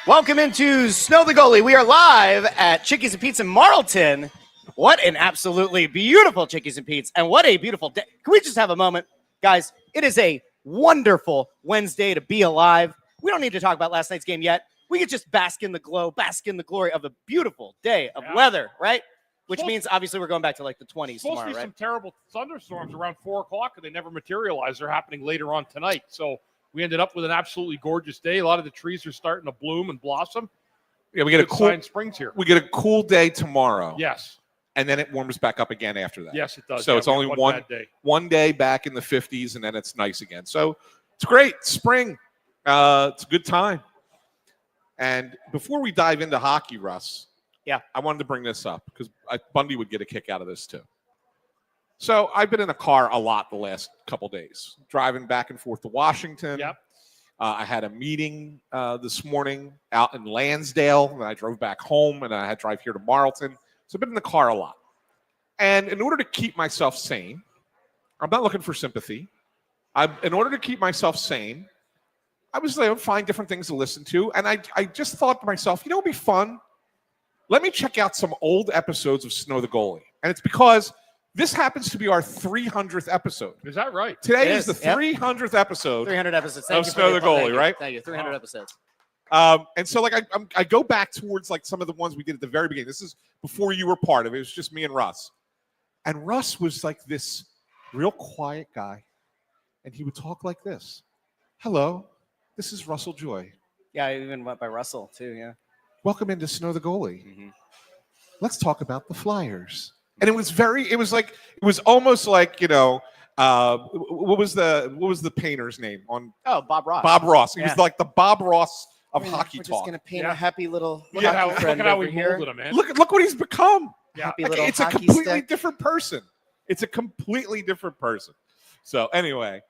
Welcome into Snow the Goalie. We are live at Chickie's and Pete's in Marlton. What an absolutely beautiful Chickie's and Pete's, and what a beautiful day. Can we just have a moment? Guys, it is a wonderful Wednesday to be alive. We don't need to talk about last night's game yet. We could just bask in the glow, bask in the glory of a beautiful day of weather, right? Which means, obviously, we're going back to like the 20s tomorrow, right? Supposed to be some terrible thunderstorms around 4 o'clock, and they never materialized. They're happening later on tonight. So we ended up with an absolutely gorgeous day. A lot of the trees are starting to bloom and blossom. Yeah, we get a cool springs here. We get a cool day tomorrow. Yes. And then it warms back up again after that. Yes, it does. So it's only one day back in the 50s, and then it's nice again. So it's great. Spring. It's a good time. And before we dive into hockey, Russ, I wanted to bring this up because Bundy would get a kick out of this too. So I've been in a car a lot the last couple days, driving back and forth to Washington. Yep. I had a meeting this morning out in Lansdale, and I drove back home, and I had to drive here to Marlton. So I've been in the car a lot. And in order to keep myself sane, I'm not looking for sympathy. In order to keep myself sane, I was like, find different things to listen to. And I just thought to myself, you know, it'd be fun. Let me check out some old episodes of Snow the Goalie. And it's because this happens to be our 300th episode. Is that right? Today is the 300th episode. 300 episodes. Of Snow the Goalie, right? Thank you. 300 episodes. And so, like, I go back towards, like, some of the ones we did at the very beginning. This is before you were part of it. It was just me and Russ. And Russ was, like, this real quiet guy. And he would talk like this. Hello, this is Russell Joy. Yeah, I even went by Russell, too, yeah. Welcome into Snow the Goalie. Mm-hmm. Let's talk about the Flyers. And it was almost like, you know, what was the painter's name on? Oh, Bob Ross. Bob Ross. He was like the Bob Ross of hockey we're talk. Just gonna paint a happy little look at how we here. molded him, man. Look what he's become. Yeah. It's a completely different person. It's a completely different person. So anyway,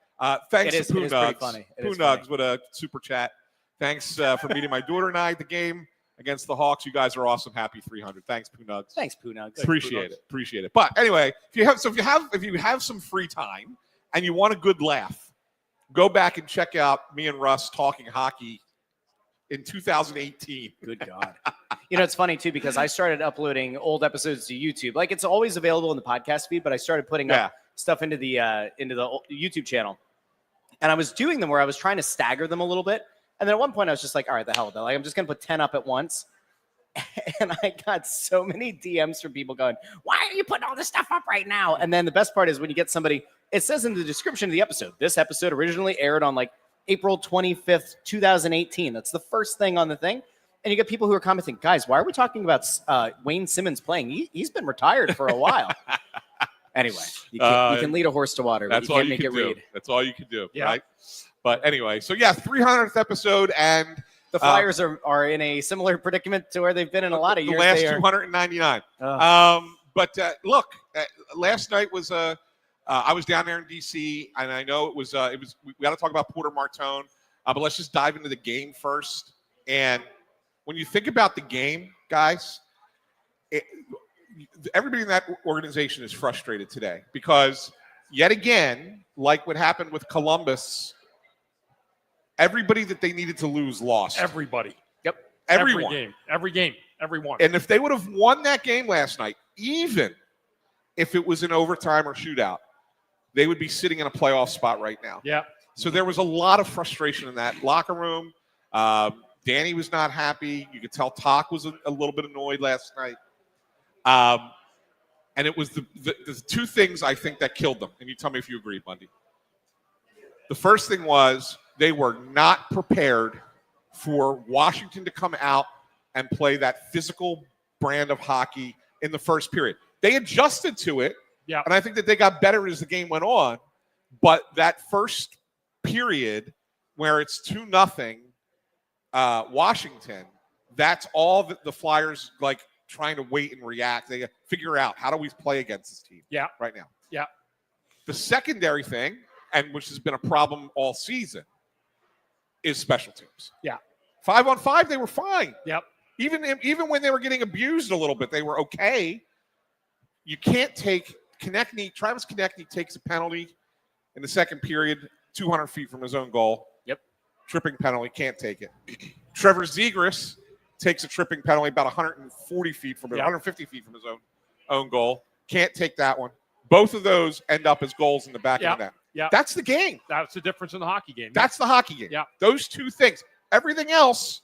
thanks to Poo Nugs. Poo Nugs with a super chat. Thanks for meeting my daughter and I at the game against the Hawks. You guys are awesome. Happy 300. Thanks, Poo Nugs. Thanks, Poo Nugs. Appreciate it. But anyway, if you have some free time and you want a good laugh, go back and check out me and Russ talking hockey in 2018. Good God. You know, it's funny too because I started uploading old episodes to YouTube. Like, it's always available in the podcast feed, but I started putting up stuff into the YouTube channel. And I was doing them where I was trying to stagger them a little bit. And then at one point I was just like, all right, the hell with that. Like, I'm just going to put 10 up at once. And I got so many DMs from people going, why are you putting all this stuff up right now? And then the best part is when you get somebody, it says in the description of the episode, this episode originally aired on like April 25th, 2018. That's the first thing on the thing. And you get people who are commenting, guys, why are we talking about Wayne Simmons playing? He's been retired for a while. Anyway, you can lead a horse to water, but you can't make it read. That's all you can do, right? But anyway, so 300th episode, and the Flyers are in a similar predicament to where they've been in a lot of years. The last 299. But look, last night was I was down there in D.C., and I know it was we got to talk about Porter Martone, but let's just dive into the game first. And when you think about the game, guys, everybody in that organization is frustrated today because yet again, like what happened with Columbus, everybody that they needed to lose lost. Everybody. Yep. Everyone. Every game. Everyone. And if they would have won that game last night, even if it was an overtime or shootout, they would be sitting in a playoff spot right now. Yeah. So there was a lot of frustration in that locker room. Danny was not happy. You could tell Talk was a little bit annoyed last night. And it was the two things I think that killed them. And you tell me if you agree, Bundy. The first thing was they were not prepared for Washington to come out and play that physical brand of hockey in the first period. They adjusted to it, and I think that they got better as the game went on. But that first period where it's 2-0 Washington, that's all that the Flyers like trying to wait and react. They figure out how do we play against this team right now. Yeah. The secondary thing, and which has been a problem all season, is special teams. Yeah. 5-on-5, they were fine. Yep. Even when they were getting abused a little bit, they were okay. You can't take Travis Konechny takes a penalty in the second period, 200 feet from his own goal. Yep. Tripping penalty, can't take it. Trevor Zegras takes a tripping penalty about 140 feet from it, 150 feet from his own goal. Can't take that one. Both of those end up as goals in the back of the net. Yeah. That's the game. That's the difference in the hockey game. That's the hockey game. Yeah. Those two things. Everything else,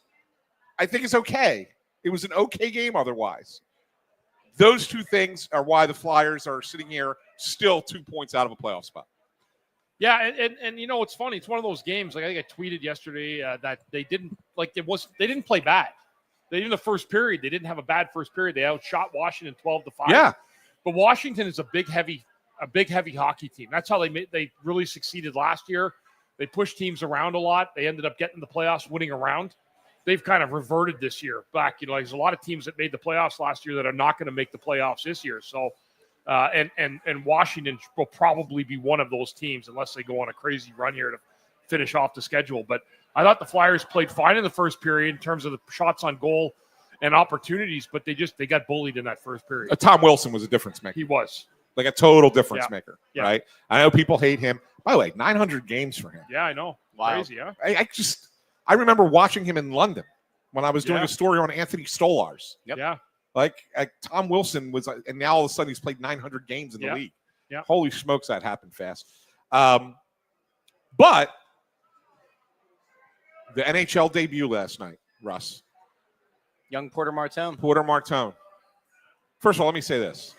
I think, is okay. It was an okay game otherwise. Those two things are why the Flyers are sitting here still 2 points out of a playoff spot. Yeah, and you know it's funny. It's one of those games. Like I think I tweeted yesterday that they didn't play bad. In the first period, they didn't have a bad first period. They outshot Washington 12-5. Yeah, but Washington is a big heavy hockey team. That's how they really succeeded last year. They pushed teams around a lot. They ended up getting the playoffs, winning around. They've kind of reverted this year back. You know, there's a lot of teams that made the playoffs last year that are not going to make the playoffs this year. So, and Washington will probably be one of those teams unless they go on a crazy run here to finish off the schedule. But I thought the Flyers played fine in the first period in terms of the shots on goal and opportunities, but they got bullied in that first period. Tom Wilson was a difference maker. He was. Like a total difference maker, right? I know people hate him. By the way, 900 games for him. Yeah, I know. Wow. Crazy, huh? I remember watching him in London when I was doing a story on Anthony Stolarz. Yep. Yeah. Like Tom Wilson was, and now all of a sudden he's played 900 games in the league. Yeah. Holy smokes, that happened fast. But the NHL debut last night, Russ. Young Porter Martone. First of all, let me say this.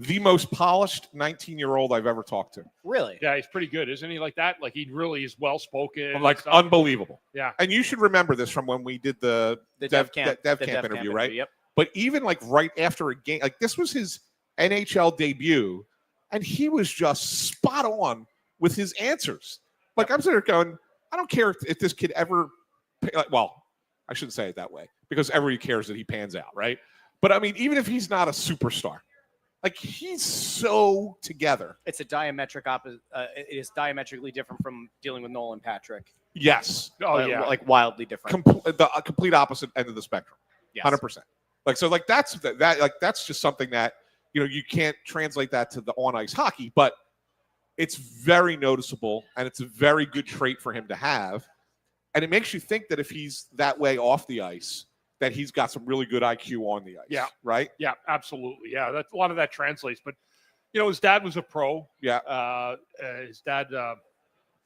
The most polished 19-year-old I've ever talked to. Really? Yeah, he's pretty good, isn't he? Like that? Like he really is well-spoken. Like unbelievable. Yeah. And you should remember this from when we did the dev camp interview, right? Yep. But even like right after a game, like this was his NHL debut, and he was just spot on with his answers. Like I'm sitting there going, I don't care if this kid ever, well, I shouldn't say it that way because everybody cares that he pans out, right? But I mean, even if he's not a superstar, like he's so together. It's a diametric opposite. It is diametrically different from dealing with Nolan Patrick. Yes. Oh yeah. Like wildly different. The complete opposite end of the spectrum. Yes. 100%. Like so, like that's like that's just something that you can't translate that to the on ice hockey, but it's very noticeable and it's a very good trait for him to have, and it makes you think that if he's that way off the ice, that he's got some really good IQ on the ice. Yeah. Right? Yeah, absolutely. Yeah, a lot of that translates. But, his dad was a pro. Yeah. His dad,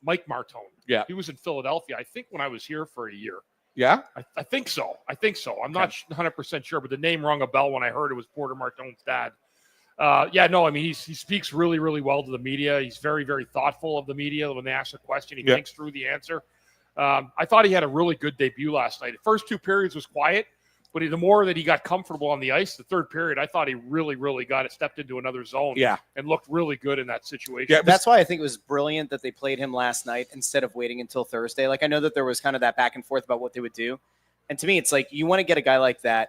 Mike Martone. Yeah. He was in Philadelphia, I think, when I was here for a year. Yeah? I think so. I'm not 100% sure, but the name rung a bell when I heard it was Porter Martone's dad. He speaks really, really well to the media. He's very, very thoughtful of the media. When they ask a question, he thinks through the answer. I thought he had a really good debut last night. The first two periods was quiet, but the more that he got comfortable on the ice, the third period, I thought he really, really stepped into another zone and looked really good in that situation. Yeah, that's why I think it was brilliant that they played him last night instead of waiting until Thursday. Like, I know that there was kind of that back and forth about what they would do. And to me, it's like you want to get a guy like that,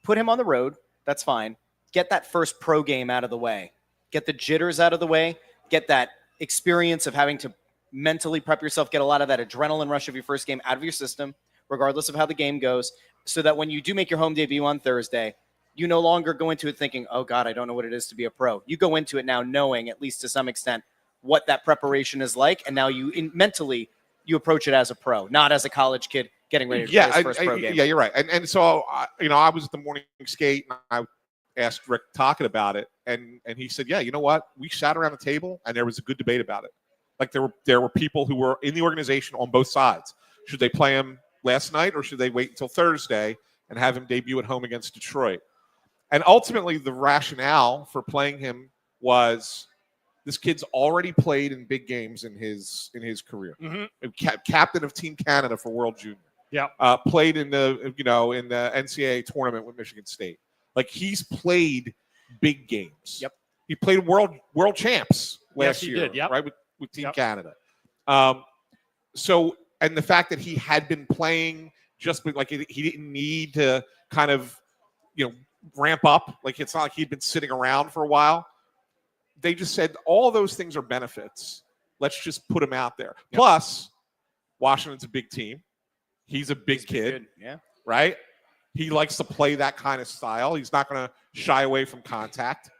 put him on the road. That's fine. Get that first pro game out of the way. Get the jitters out of the way. Get that experience of having to mentally prep yourself, get a lot of that adrenaline rush of your first game out of your system, regardless of how the game goes, so that when you do make your home debut on Thursday, you no longer go into it thinking, oh, God, I don't know what it is to be a pro. You go into it now knowing, at least to some extent, what that preparation is like, and now mentally you approach it as a pro, not as a college kid getting ready to play his first pro game. Yeah, you're right. And so, I was at the morning skate, and I asked Rick Tocchet about it, and he said, yeah, you know what? We sat around the table, and there was a good debate about it. Like there were people who were in the organization on both sides. Should they play him last night or should they wait until Thursday and have him debut at home against Detroit? And ultimately, the rationale for playing him was this kid's already played in big games in his career. Mm-hmm. Captain of Team Canada for World Junior. Yeah. Played in the NCAA tournament with Michigan State. Like he's played big games. Yep. He played world champs last year. Did. Yep. Right. With Team Canada. And the fact that he had been playing just like he didn't need to kind of, ramp up. Like it's not like he'd been sitting around for a while. They just said all those things are benefits. Let's just put him out there. Yep. Plus, Washington's a big team. He's a big kid. Yeah. Right? He likes to play that kind of style. He's not going to shy away from contact.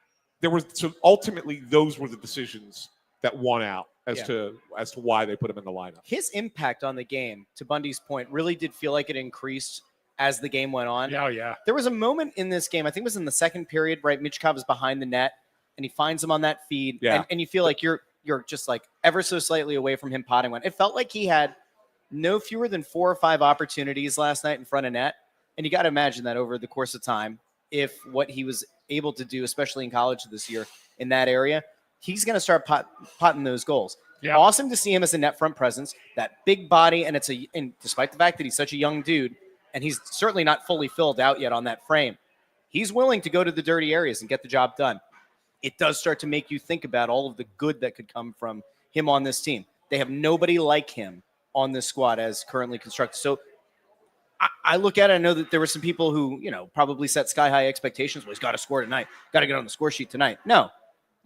So ultimately, those were the decisions that won out as to why they put him in the lineup. His impact on the game, to Bundy's point, really did feel like it increased as the game went on. Yeah. There was a moment in this game, I think it was in the second period, right? Michkov is behind the net, and he finds him on that feed. Yeah. And you feel like you're just like ever so slightly away from him potting one. It felt like he had no fewer than 4 or 5 opportunities last night in front of net. And you got to imagine that over the course of time, if what he was able to do, especially in college this year in that area, he's going to start potting those goals. Yeah. Awesome to see him as a net front presence, that big body. And and despite the fact that he's such a young dude, and he's certainly not fully filled out yet on that frame, he's willing to go to the dirty areas and get the job done. It does start to make you think about all of the good that could come from him on this team. They have nobody like him on this squad as currently constructed. So I look at it, I know that there were some people who, probably set sky-high expectations. Well, he's got to score tonight. Got to get on the score sheet tonight. No.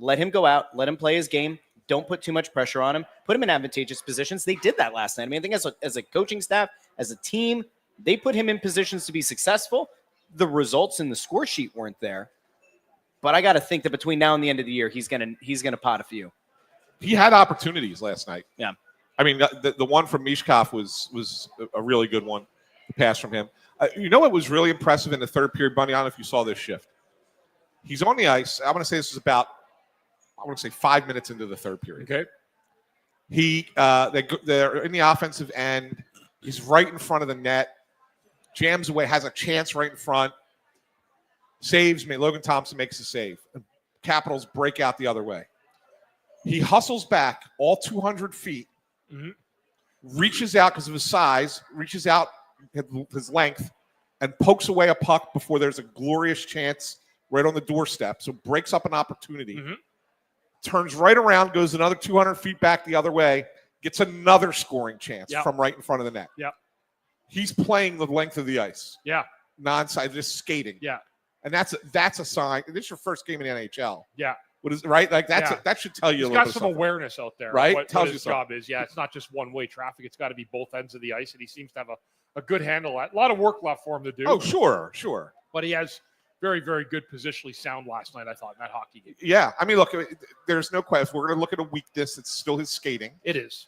Let him go out. Let him play his game. Don't put too much pressure on him. Put him in advantageous positions. They did that last night. I mean, I think as a coaching staff, as a team, they put him in positions to be successful. The results in the score sheet weren't there. But I got to think that between now and the end of the year, he's gonna pot a few. He had opportunities last night. Yeah. I mean, the one from Michkov was a really good one, the pass from him. What was really impressive in the third period, Bunny? I don't know if you saw this shift. He's on the ice. I want to say this was about, 5 minutes into the third period. Okay. They're in the offensive end. He's right in front of the net. Jams away, has a chance right in front. Saves. Logan Thompson makes a save. Capitals break out the other way. He hustles back all 200 feet, reaches out because of his size, reaches out his length, and pokes away a puck before there's a glorious chance right on the doorstep. So breaks up an opportunity. Turns right around, goes another 200 feet back the other way, gets another scoring chance from right in front of the net. Yep. He's playing the length of the ice. Yeah. Non-side, just skating. Yeah. And that's a sign. This is your first game in the NHL. Yeah. What is right? Like that should tell you He's a little got bit some of awareness out there. Right? What Tells his you job is. Yeah, it's not just one-way traffic. It's got to be both ends of the ice, and he seems to have a good handle on it. A lot of work left for him to do. Oh, sure. But he has very, very good positionally sound last night, I thought, in that hockey game. Yeah. I mean, look, there's no question. We're going to look at a weakness. It's still his skating. It is.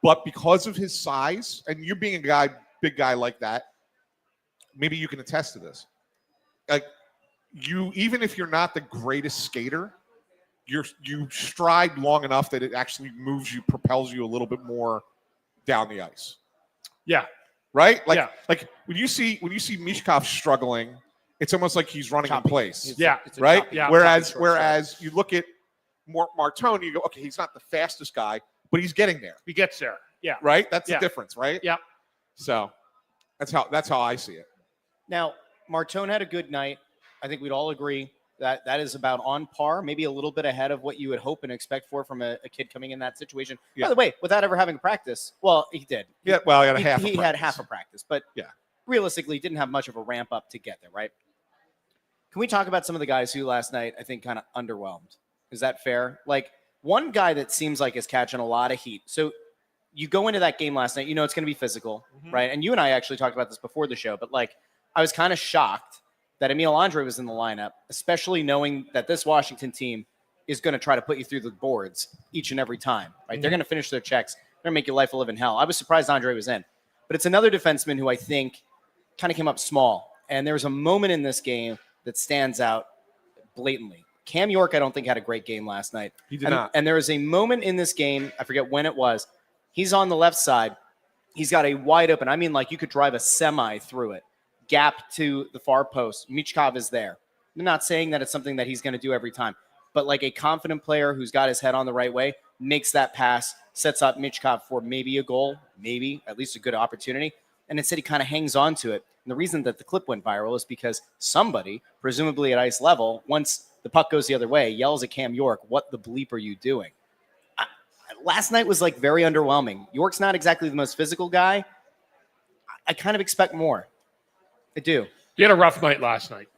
But because of his size, and you being a big guy like that, maybe you can attest to this. Like, even if you're not the greatest skater, you stride long enough that it actually moves you, propels you a little bit more down the ice. Yeah. Right? Like when you see Michkov struggling, it's almost like he's running in place. Right? Yeah. Whereas you look at Martone, you go, okay, he's not the fastest guy, but he's getting there. He gets there. Yeah. Right? That's the difference, right? Yeah. So that's how I see it. Now, Martone had a good night. I think we'd all agree that is about on par, maybe a little bit ahead of what you would hope and expect from a kid coming in that situation. Yeah. By the way, without ever having practice. Well, he did. Yeah, well, he had half a practice, but yeah, realistically didn't have much of a ramp up to get there, right? Can we talk about some of the guys who last night I think kind of underwhelmed? Is that fair? Like, one guy that seems like is catching a lot of heat. So you go into that game last night, it's going to be physical, right? And you and I actually talked about this before the show, but like, I was kind of shocked that Emil Andre was in the lineup, especially knowing that this Washington team is going to try to put you through the boards each and every time, right? They're going to finish their checks. They're going to make your life a living hell. I was surprised Andre was in. But it's another defenseman who I think kind of came up small. And there was a moment in this game that stands out blatantly. Cam York, I don't think, had a great game last night. He did not. And there was a moment in this game, I forget when it was, he's on the left side. He's got a wide open, I mean, like you could drive a semi through it. Gap to the far post. Michkov is there. I'm not saying that it's something that he's going to do every time, but like a confident player who's got his head on the right way makes that pass, sets up Michkov for maybe a goal, maybe at least a good opportunity. And instead he kind of hangs on to it. And the reason that the clip went viral is because somebody, presumably at ice level, once the puck goes the other way, yells at Cam York, "What the bleep are you doing?" Last night was like very underwhelming. York's not exactly the most physical guy. I kind of expect more. I do. He had a rough night last night.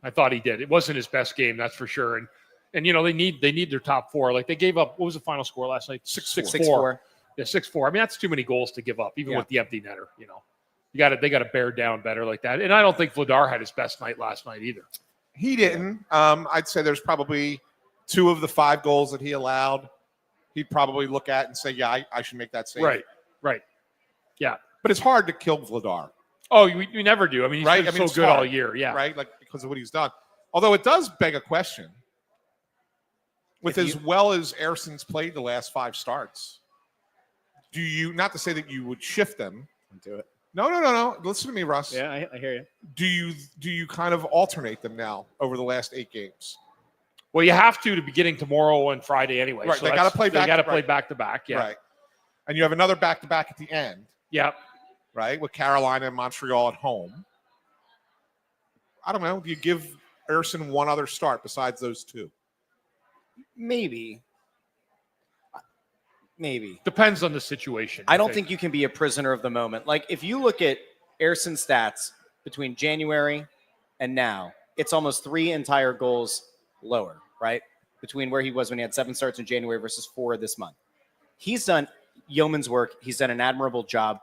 I thought he did. It wasn't his best game, that's for sure. And they need their top four. Like, they gave up, what was the final score last night? 6-4. Yeah, 6-4. I mean, that's too many goals to give up, even with the empty netter. They got to bear down better like that. And I don't think Vladar had his best night last night either. He didn't. I'd say there's probably 2 of the 5 goals that he allowed he'd probably look at and say, yeah, I should make that save. Right. Yeah. But it's hard to kill Vladar. Oh, you never do. I mean, he's been so good all year. Yeah. Right? Like, because of what he's done. Although it does beg a question. With as well as Erson's played the last 5 starts, do you, not to say that you would shift them. Do it. No. Listen to me, Russ. Yeah, I hear you. Do you kind of alternate them now over the last 8 games? Well, you have to beginning tomorrow and Friday anyway. Right. So they got to play back. They got to play back to back. Yeah. Right. And you have another back to back at the end. Yeah. Right. With Carolina and Montreal at home. I don't know. Do you give Erson one other start besides those 2? Maybe. Depends on the situation. I don't think you can be a prisoner of the moment. Like, if you look at Erson's stats between January and now, it's almost 3 entire goals lower, right? Between where he was when he had 7 starts in January versus 4 this month. He's done yeoman's work. He's done an admirable job.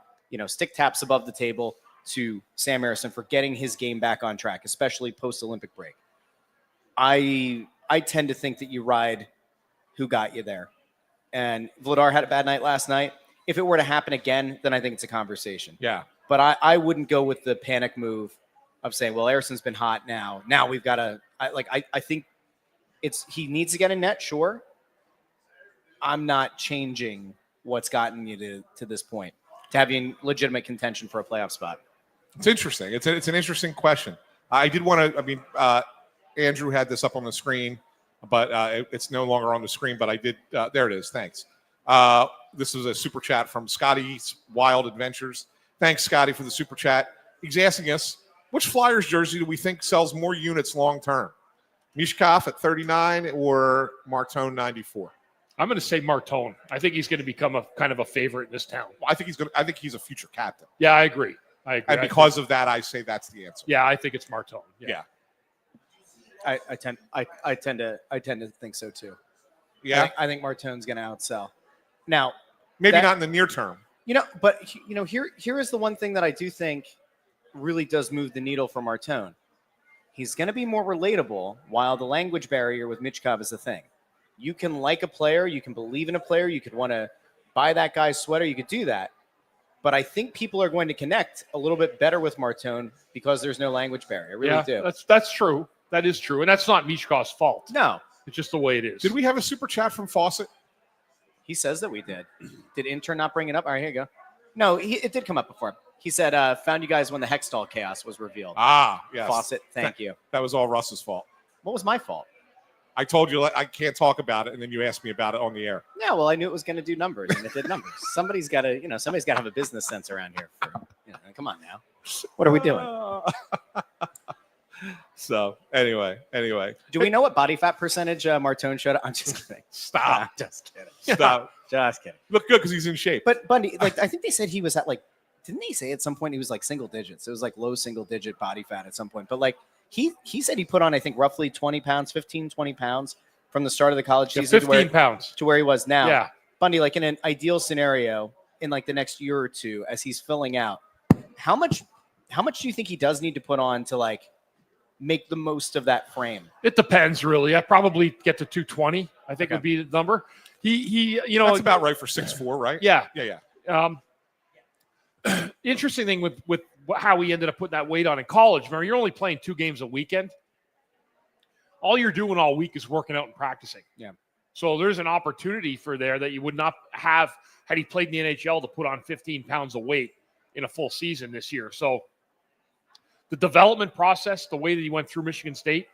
Stick taps above the table to Sam Ersson for getting his game back on track, especially post-Olympic break. I tend to think that you ride who got you there. And Vladar had a bad night last night. If it were to happen again, then I think it's a conversation. Yeah. But I wouldn't go with the panic move of saying, well, Ersson's been hot now. Now we've got to I think he needs to get a net, sure. I'm not changing what's gotten you to this point, to having legitimate contention for a playoff spot. It's interesting. It's an interesting question. I did want to, Andrew had this up on the screen, but it's no longer on the screen, but I did. There it is. Thanks. This is a super chat from Scotty's Wild Adventures. Thanks, Scotty, for the super chat. He's asking us, which Flyers jersey do we think sells more units long-term? Mishkov at 39 or Martone 94? I'm going to say Martone. I think he's going to become a kind of a favorite in this town. I think he's a future captain. Yeah, I agree. And because of that, I say that's the answer. Yeah, I think it's Martone. Yeah. I tend to think so too. Yeah. I think Martone's going to outsell. Now, maybe not in the near term. But here is the one thing that I do think really does move the needle for Martone. He's going to be more relatable while the language barrier with Michkov is a thing. You can like a player, you can believe in a player, you could want to buy that guy's sweater, you could do that. But I think people are going to connect a little bit better with Martone because there's no language barrier. I really do. That's true. That is true. And that's not Mishkov's fault. No. It's just the way it is. Did we have a super chat from Fawcett? He says that we did. Did intern not bring it up? All right, here you go. No, it did come up before. He said, found you guys when the Hextall chaos was revealed. Ah, yes. Fawcett, thank you. That was all Russ's fault. What was my fault? I told you I can't talk about it, and then you asked me about it on the air. Yeah, well, I knew it was going to do numbers, and it did numbers. Somebody's got to have a business sense around here. Come on now. What are we doing? So, anyway. Do we know what body fat percentage Martone showed up? I'm just kidding. Stop. I'm just kidding. Stop. Just kidding. Look good because he's in shape. But Bundy, I think they said he was at didn't they say at some point he was single digits? It was low single digit body fat at some point. But he said he put on, I think, roughly 20 pounds, 15, 20 pounds from the start of the college season 15 pounds to where he was now. Yeah. Bundy, in an ideal scenario, in the next year or two, as he's filling out, how much do you think he does need to put on to make the most of that frame? It depends, really. I probably get to 220. I think would be the number. He that's about right for 6'4", right? Yeah. Yeah. Interesting thing with how he ended up putting that weight on in college. Remember, you're only playing 2 games a weekend. All you're doing all week is working out and practicing. Yeah. So there's an opportunity for there that you would not have had he played in the NHL to put on 15 pounds of weight in a full season this year. So the development process, the way that he went through Michigan State,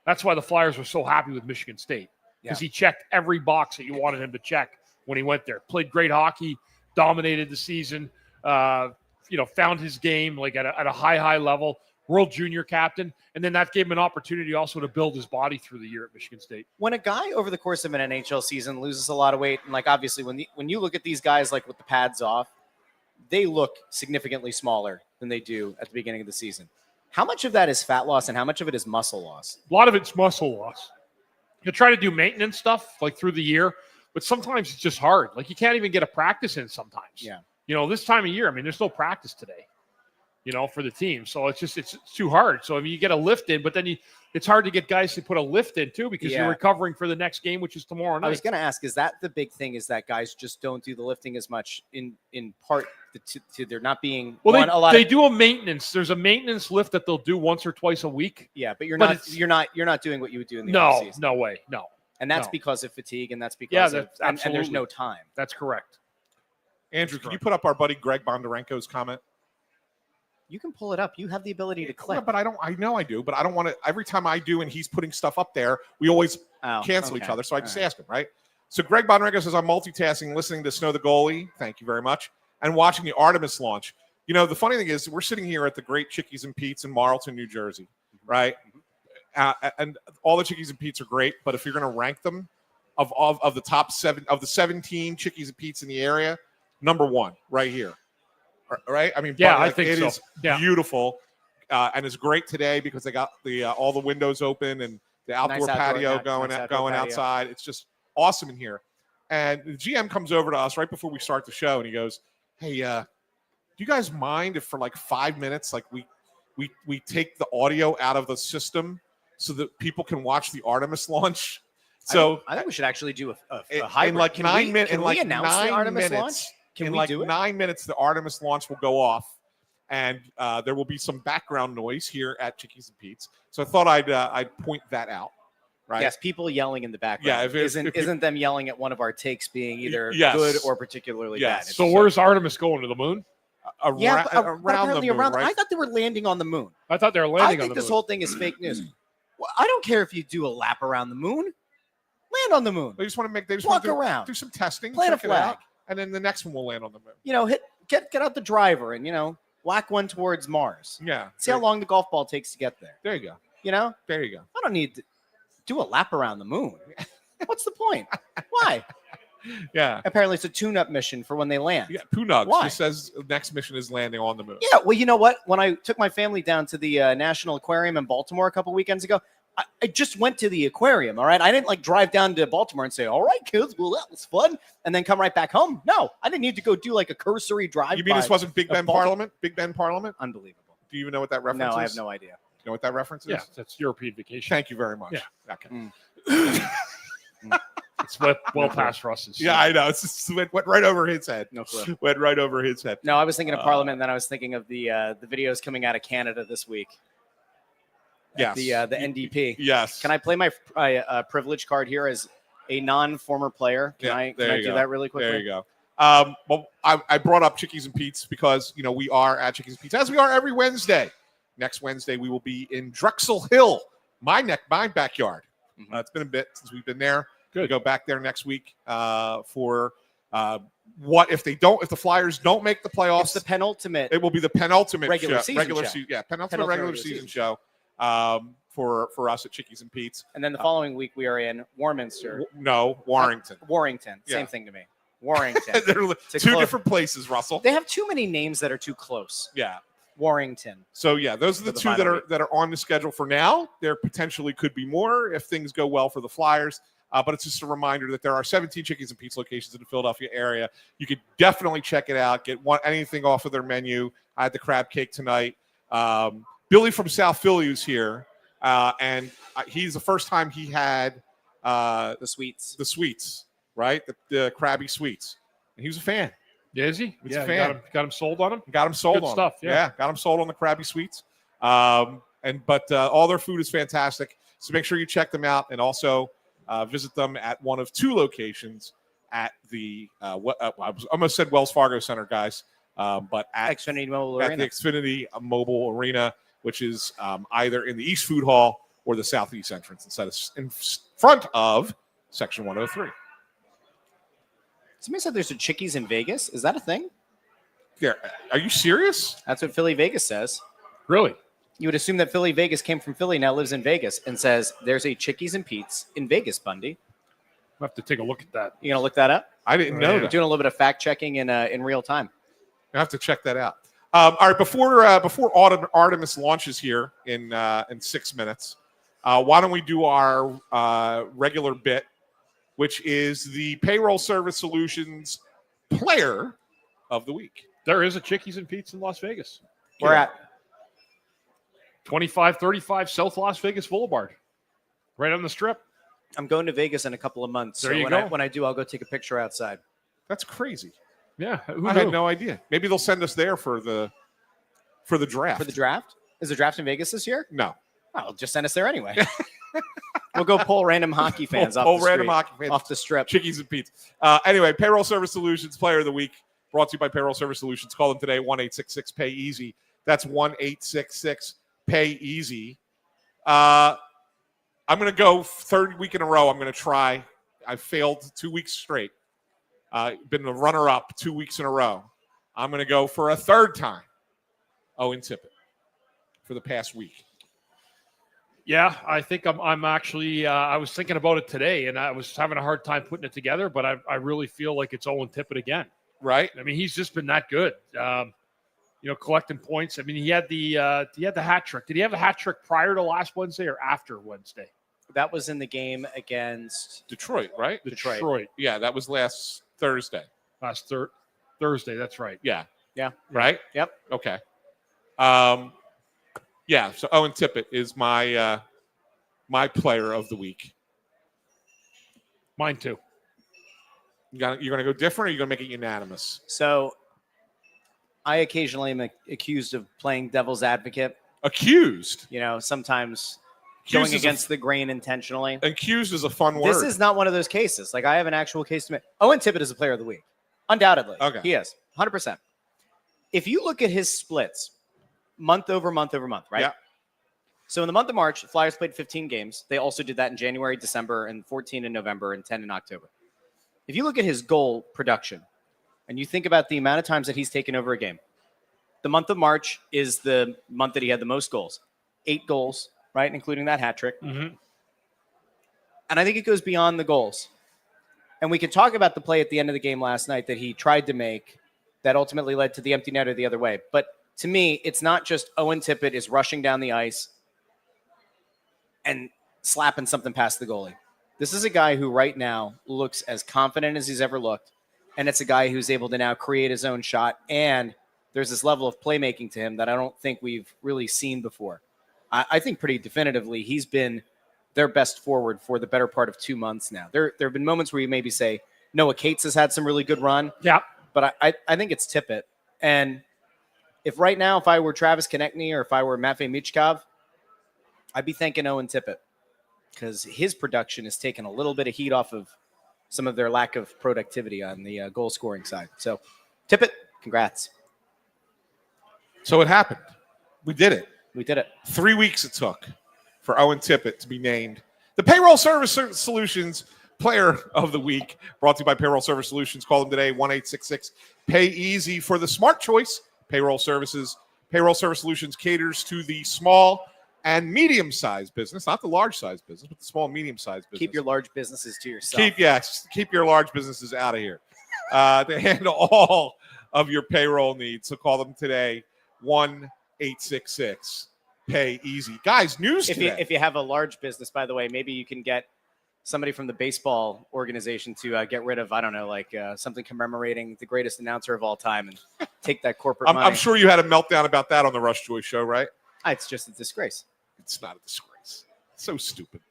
that's why the Flyers were so happy with Michigan State, because he checked every box that you wanted him to check when he went there. Played great hockey, dominated the season, found his game at a high level, world junior captain, and then that gave him an opportunity also to build his body through the year at Michigan State. When a guy over the course of an NHL season loses a lot of weight, and obviously when you look at these guys with the pads off, they look significantly smaller than they do at the beginning of the season. How much of that is fat loss and how much of it is muscle loss? A lot of it's muscle loss. You try to do maintenance stuff through the year, but sometimes it's just hard. You can't even get a practice in sometimes. Yeah. This time of year, there's no practice today. for the team. So it's too hard. So I mean, you get a lift in, but then it's hard to get guys to put a lift in too because you're recovering for the next game, which is tomorrow night. I was going to ask, is that the big thing? Is that guys just don't do the lifting as much in part to there not being they do a maintenance. There's a maintenance lift that they'll do once or twice a week. Yeah, but you're not doing what you would do in the offseason. No way, no. And that's because of fatigue, and that's because and there's no time. That's correct. Andrew, can you put up our buddy Greg Bondarenko's comment? You can pull it up. You have the ability to click. Yeah, but I don't. I know I do, but I don't want to. Every time I do, and he's putting stuff up there, we always cancel each other. So I just ask him, right? So Greg Bondarenko says, "I'm multitasking, listening to Snow the Goalie. Thank you very much, and watching the Artemis launch." The funny thing is, we're sitting here at the great Chickies and Pete's in Marlton, New Jersey, right? And all the Chickies and Pete's are great, but if you're going to rank them of the top 7 of the 17 Chickies and Pete's in the area, number 1 right here. Right? I mean, I think it so. is beautiful, and it's great today because they got the all the windows open and the outdoor patio going outside. It's just awesome in here. And the GM comes over to us right before we start the show, and he goes, "Hey, do you guys mind if for like 5 minutes, like we take the audio out of the system so that people can watch the Artemis launch?" So I think we should actually do a hybrid. In like can 9 we, minutes, can we announce the Artemis launch? In like 9 minutes, the Artemis launch will go off, and there will be some background noise here at Chickies and Pete's. So I thought I'd point that out. Right? Yes, people yelling in the background. Yeah, isn't them yelling at one of our takes being either good or particularly bad. So where's Artemis going, to the moon? Around the moon, right? I thought they were landing on the moon. I thought they were landing on the moon. I think this whole thing is fake news. Well, I don't care if you do a lap around the moon. Land on the moon. They just want to walk around, do some testing, plant a flag, and then the next one will land on the moon. Get out the driver and whack one towards Mars. Yeah. See how long the golf ball takes to get there. There you go. There you go. I don't need to do a lap around the moon. What's the point? Why? Yeah. Apparently, it's a tune-up mission for when they land. Yeah. Punugs. Why? It says the next mission is landing on the moon. Yeah. Well, you know what? When I took my family down to the National Aquarium in Baltimore a couple weekends ago, I just went to the aquarium. All right. I didn't drive down to Baltimore and say, "All right, kids, well, that was fun," and then come right back home. No, I didn't need to go do like a cursory drive. You mean this wasn't Big Ben Parliament? Big Ben Parliament? Unbelievable. Do you even know what that reference is? No, I have no idea. You know what that reference is? Yeah, that's European vacation. Thank you very much. Yeah. Okay. It's well past Russ's. Yeah, I know. It's just went right over his head. No clue. Went right over his head. No, I was thinking of Parliament, and then I was thinking of the videos coming out of Canada this week. Yes. The NDP. Yes. Can I play my privilege card here as a non-former player? Can I do that really quickly? There you go. Well, I brought up Chickies and Pete's because we are at Chickies and Pete's as we are every Wednesday. Next Wednesday we will be in Drexel Hill, my backyard. Mm-hmm. It's been a bit since we've been there. Good. We go back there next week for what if the Flyers don't make the playoffs? It's the penultimate. It will be the penultimate regular season show. Penultimate regular season show for us at Chickies and Pete's. And then the following week we are in Warminster. Warrington. Warrington. Same thing to me. Warrington. They're two different places, Russell. They have too many names that are too close. Yeah. Warrington. So those are the two that are on the schedule for now. There potentially could be more if things go well for the Flyers. But it's just a reminder that there are 17 Chickies and Pete's locations in the Philadelphia area. You could definitely check it out. Get anything off of their menu. I had the crab cake tonight. Billy from South Philly is here, and he's the first time he had the sweets. The sweets, right? The Krabby Sweets. And he was a fan. Yeah, is he? He's a fan. Got him sold on him? Got him sold Good on stuff, yeah. Got him sold on the Krabby Sweets. But all their food is fantastic. So make sure you check them out and also visit them at one of 2 locations at the I almost said Wells Fargo Center, guys, but at Xfinity Mobile Arena. The Xfinity Mobile Arena, which is either in the East Food Hall or the Southeast entrance in front of Section 103. Somebody said there's a Chickies in Vegas. Is that a thing? Yeah, are you serious? That's what Philly Vegas says. Really? You would assume that Philly Vegas came from Philly, now lives in Vegas, and says there's a Chickies and Pete's in Vegas, Bundy. I'll have to take a look at that. You gonna look that up? I didn't know We're that. doing a little bit of fact checking in real time. I have to check that out. All right, before Artemis launches here in 6 minutes, why don't we do our regular bit, which is the Payroll Service Solutions Player of the Week. There is a Chickies and Pete's in Las Vegas. We're at 2535 South Las Vegas Boulevard, right on the Strip. I'm going to Vegas in a couple of months. There you go. When I do, I'll go take a picture outside. That's crazy. Yeah, I had no idea. Maybe they'll send us there for the draft. For the draft? Is the draft in Vegas this year? No. Oh, just send us there anyway. We'll go pull random hockey fans off the strip. Chickies and Pete's. Anyway, Payroll Service Solutions Player of the Week brought to you by Payroll Service Solutions. Call them today, 1-866-PAY-EASY. That's 1-866-PAY-EASY. I'm going to go third week in a row. I'm going to try. I've failed 2 weeks straight. Been the runner-up 2 weeks in a row. I'm going to go for a third time. Owen Tippett for the past week. Yeah, I think I'm actually, I was thinking about it today, and I was having a hard time putting it together, but I really feel like it's Owen Tippett again. Right? I mean, he's just been that good. Collecting points. I mean, he had the hat trick. Did he have a hat trick prior to last Wednesday or after Wednesday? That was in the game against Detroit, right? Detroit. Yeah, that was last Thursday. Thursday, that's right. Yeah. Yeah. Right? Yep. Okay. Yeah, so Owen Tippett is my my player of the week. Mine too. You're going to go different, or are you going to make it unanimous? So I occasionally am accused of playing devil's advocate. Accused? Sometimes Accused going against the grain intentionally. Accused is a fun word. This is not one of those cases. Like, I have an actual case to make. Owen Tippett is a player of the week. Undoubtedly. Okay. He is. 100%. If you look at his splits, month over month, right? Yeah. So in the month of March, the Flyers played 15 games. They also did that in January, December, and 14 in November, and 10 in October. If you look at his goal production, and you think about the amount of times that he's taken over a game, the month of March is the month that he had the most goals. 8 goals, right, including that hat trick. Mm-hmm. And I think it goes beyond the goals. And we could talk about the play at the end of the game last night that he tried to make that ultimately led to the empty netter the other way. But to me, it's not just Owen Tippett is rushing down the ice and slapping something past the goalie. This is a guy who right now looks as confident as he's ever looked. And it's a guy who's able to now create his own shot. And there's this level of playmaking to him that I don't think we've really seen before. I think pretty definitively he's been their best forward for the better part of 2 months now. There have been moments where you maybe say Noah Cates has had some really good run. Yeah. But I think it's Tippett. And if right now, if I were Travis Konechny or if I were Matvei Michkov, I'd be thanking Owen Tippett because his production has taken a little bit of heat off of some of their lack of productivity on the goal scoring side. So Tippett, congrats. So it happened. We did it. We did it. 3 weeks it took for Owen Tippett to be named the Payroll Service Solutions Player of the Week, brought to you by Payroll Service Solutions. Call them today, 1-866-PAY-EASY for the smart choice. Payroll Services. Payroll Service Solutions caters to the small and medium-sized business, not the large-sized business, but the small and medium-sized business. Keep your large businesses to yourself. Keep your large businesses out of here. They handle all of your payroll needs. So call them today, 1-866-PAY-EASY. Guys, news today. If you have a large business, by the way, maybe you can get somebody from the baseball organization to get rid of, I don't know, like something commemorating the greatest announcer of all time and take that corporate money. I'm sure you had a meltdown about that on the Russ Joy show, right? It's just a disgrace. It's not a disgrace. It's so stupid.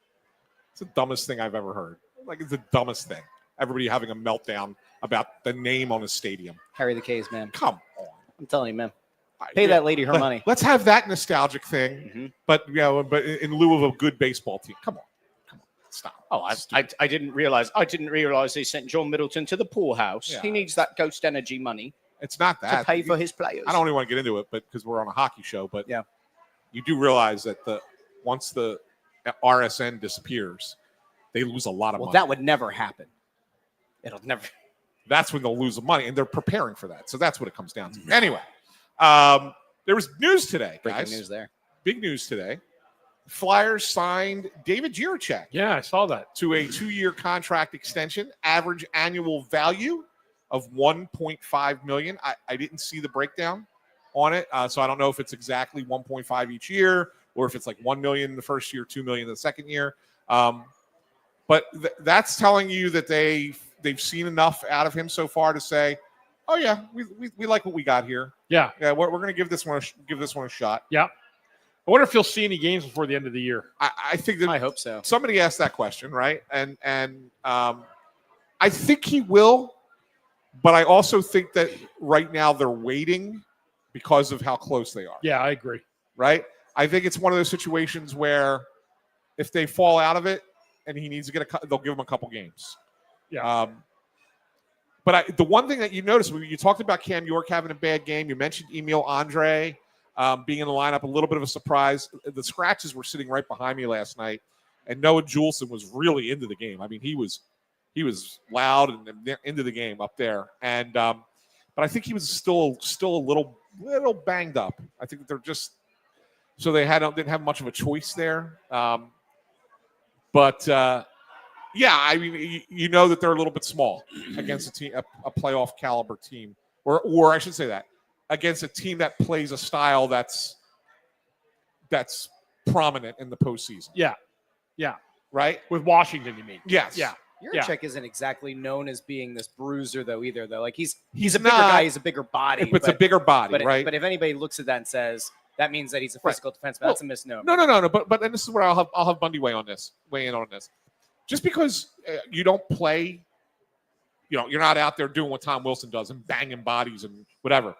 It's the dumbest thing I've ever heard. Like, it's the dumbest thing. Everybody having a meltdown about the name on a stadium. Harry the K's, man. Come on. I'm telling you, man. Pay that lady her money. Let's have that nostalgic thing, but in lieu of a good baseball team. Come on. Stop. Oh, I didn't realize. They sent John Middleton to the poorhouse. Yeah. He needs that ghost energy money. It's not that to pay for his players. I don't even want to get into it, but because we're on a hockey show. But yeah, you do realize that once the RSN disappears, they lose a lot of money. Well, that would never happen. It'll never. That's when they'll lose the money, and they're preparing for that. So that's what it comes down to. Anyway, there was news today, guys. Breaking news there. Big news today. Flyers signed David Jiricek. Yeah, I saw that. To a 2-year contract extension, average annual value of $1.5 million. I didn't see the breakdown on it, so I don't know if it's exactly 1.5 each year or if it's like $1 million the first year, $2 million the second year. But that's telling you that they've seen enough out of him so far to say, oh yeah, we like what we got here. Yeah. Yeah, we're going to give this one a shot. Yeah. I wonder if he'll see any games before the end of the year. I think that I hope so. somebody asked that question, right? And I think he will, but I also think that right now they're waiting because of how close they are. Yeah, I agree. Right? I think it's one of those situations where if they fall out of it and he needs to they'll give him a couple games. Yeah. But the one thing that you noticed, when you talked about Cam York having a bad game, you mentioned Emil Andre being in the lineup, a little bit of a surprise. The scratches were sitting right behind me last night, and Noah Juleson was really into the game. I mean, he was loud and into the game up there. And but I think he was still a little banged up. I think that they're just so they didn't have much of a choice there. Yeah, I mean, you know that they're a little bit small against a team, a playoff caliber team, or I should say that against a team that plays a style that's prominent in the postseason. Yeah, yeah. Right? With Washington, you mean? Yes. Yeah. Yurachek isn't exactly known as being this bruiser, though. Either though, like he's a bigger guy, he's a bigger body, but it's a bigger body, right? But if anybody looks at that and says that means that he's a physical defenseman, that's a misnomer. No. But and this is where I'll have Bundy weigh in on this. Just because you don't play, you're not out there doing what Tom Wilson does and banging bodies and whatever.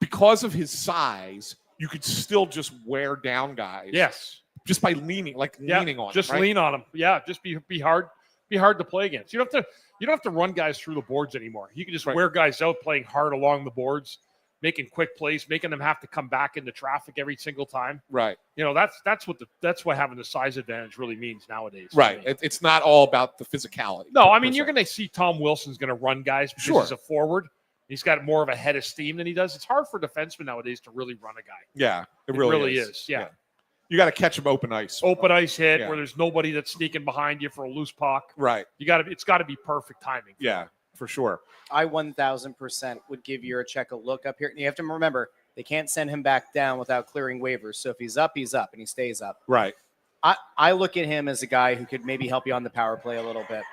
Because of his size, you could still just wear down guys. Yes. Just by leaning on them. Just right? lean on them. Yeah. Just be hard to play against. You don't have to run guys through the boards anymore. You can just wear guys out playing hard along the boards, making quick plays, making them have to come back into traffic every single time. Right. That's what having the size advantage really means nowadays. Right. It's not all about the physicality. No, I mean, you're going to see Tom Wilson's going to run guys because Sure. he's a forward. He's got more of a head of steam than he does. It's hard for defensemen nowadays to really run a guy. Yeah, it really is. Yeah. You got to catch him open ice. Open ice hit where there's nobody that's sneaking behind you for a loose puck. Right. It's got to be perfect timing. Yeah, for sure. I 1,000% would give Yurachek a look up here. And you have to remember, they can't send him back down without clearing waivers. So if he's up, and he stays up. Right. I look at him as a guy who could maybe help you on the power play a little bit.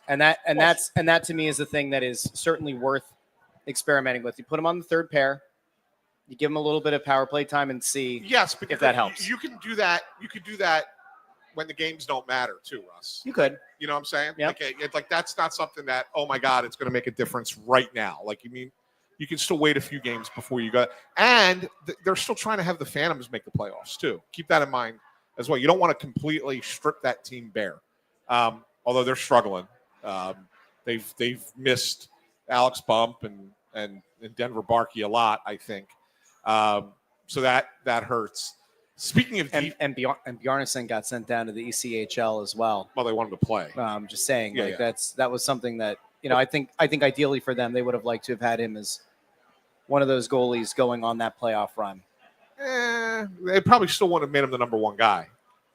And that to me is the thing that is certainly worth experimenting with. You put him on the third pair, you give him a little bit of power play time and see if that helps. You can do that. You could do that when the games don't matter too, Russ. You could. You know what I'm saying? Yeah. Like that's not something that, oh my God, it's going to make a difference right now. Like you can still wait a few games before you go. And they're still trying to have the Phantoms make the playoffs too. Keep that in mind as well. You don't want to completely strip that team bare. Although they're struggling. They've missed Alex Bump and Denver Barkey a lot, I think. So that hurts. Speaking of and Bjarnason got sent down to the ECHL as well. Well, they wanted to play. Just saying, that was something that I think ideally for them they would have liked to have had him as one of those goalies going on that playoff run. They probably still wouldn't have made him the number one guy.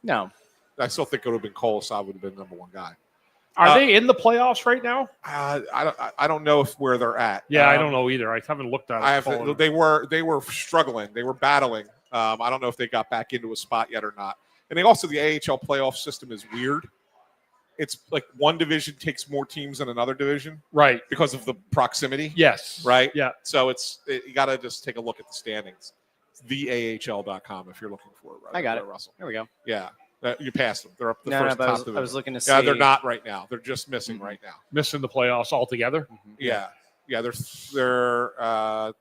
No, I still think it would have been Kolosov would have been the number one guy. Are they in the playoffs right now? I don't know where they're at. Yeah, I don't know either. I haven't looked at it. They were struggling. They were battling. I don't know if they got back into a spot yet or not. And they also, the AHL playoff system is weird. It's like one division takes more teams than another division. Right. Because of the proximity. Yes. Right? Yeah. So you got to just take a look at the standings. It's theahl.com if you're looking for it. Right? I got it. Russell. There we go. Yeah. You passed them. They're up the first top division. I was looking to see. Yeah, they're not right now. They're just missing right now. Missing the playoffs altogether? Mm-hmm. Yeah. Yeah, they're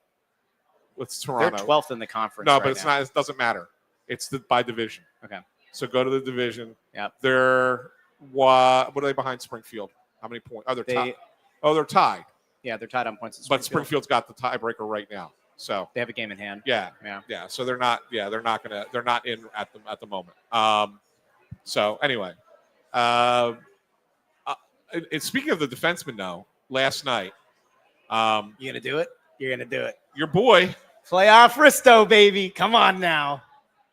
what's Toronto? They're 12th in the conference. No, but it's not. It doesn't matter. It's by division. Okay. So go to the division. Yeah. They're what are they behind Springfield? How many points? Oh, they're tied. Oh, they're tied. Yeah, they're tied on points. But Springfield's got the tiebreaker right now. So they have a game in hand. Yeah. So they're not. Yeah, they're not in at the moment. So anyway, speaking of the defenseman, though, last night, you gonna do it? You're gonna do it. Your boy, playoff Risto, baby. Come on now.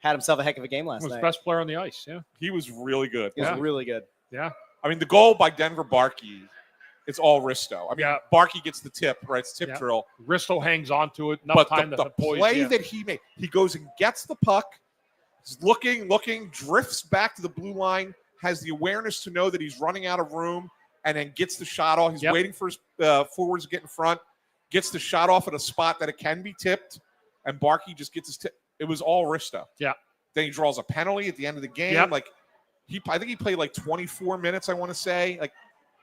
Had himself a heck of a game last night. He was the best player on the ice. Yeah, he was really good. He was really good. Yeah. I mean, the goal by Denver Barkey, it's all Risto. I mean, Barkey gets the tip, right? It's tip drill. Risto hangs on to it. But the play that he made, he goes and gets the puck, he's looking, drifts back to the blue line, has the awareness to know that he's running out of room, and then gets the shot off. He's waiting for his forwards to get in front, gets the shot off at a spot that it can be tipped, and Barkey just gets his tip. It was all Risto. Yeah. Then he draws a penalty at the end of the game. Yep. Like I think he played like 24 minutes, I want to say. Like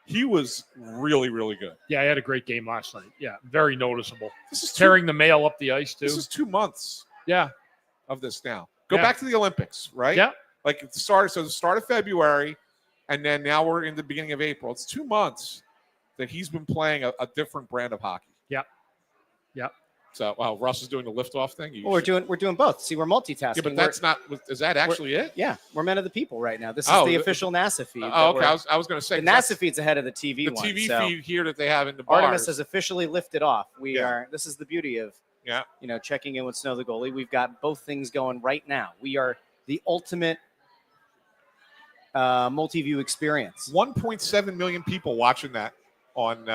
he was really, really good. Yeah, he had a great game last night. Yeah, very noticeable. This is Tearing the mail up the ice, too. This is 2 months Yeah. of this now. Go back to the Olympics, right? Yeah. Like the start of February, and then now we're in the beginning of April. It's 2 months that he's been playing a different brand of hockey. Yep. Yep. So, Russ is doing the liftoff thing. Well, we're doing both. See, we're multitasking. Yeah, but that's not. Is that actually it? Yeah, we're men of the people right now. This is the official NASA feed. Okay. I was going to say the NASA feed's ahead of the TV one. The TV feed here that they have in the bars. Artemis has officially lifted off. We are. This is the beauty of checking in with Snow the Goalie. We've got both things going right now. We are the ultimate multi-view experience. 1.7 million people watching that on.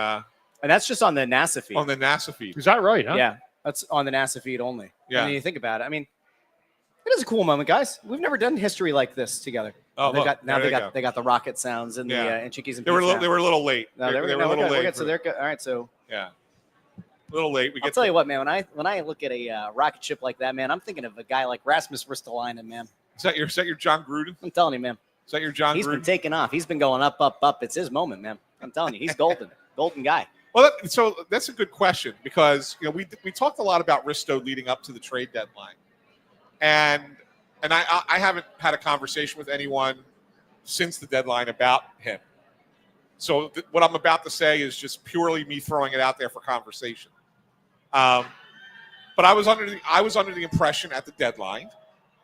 And that's just on the NASA feed. On the NASA feed. Is that right? Huh? Yeah. That's on the NASA feed only. Yeah. When you think about it, I mean, it is a cool moment, guys. We've never done history like this together. Oh, they got the rocket sounds and the and Chickies and they were a little late. No, they were a little late. So they're all right. So yeah, a little late. I'll tell you what, man. When I look at a rocket ship like that, man, I'm thinking of a guy like Rasmus Ristolainen, man. Is that your John Gruden? I'm telling you, man. Is that your John Gruden? He's been taking off. He's been going up, up, up. It's his moment, man. I'm telling you, he's golden, golden guy. Well, so that's a good question because we talked a lot about Risto leading up to the trade deadline, and I haven't had a conversation with anyone since the deadline about him. So what I'm about to say is just purely me throwing it out there for conversation. But I was under the impression at the deadline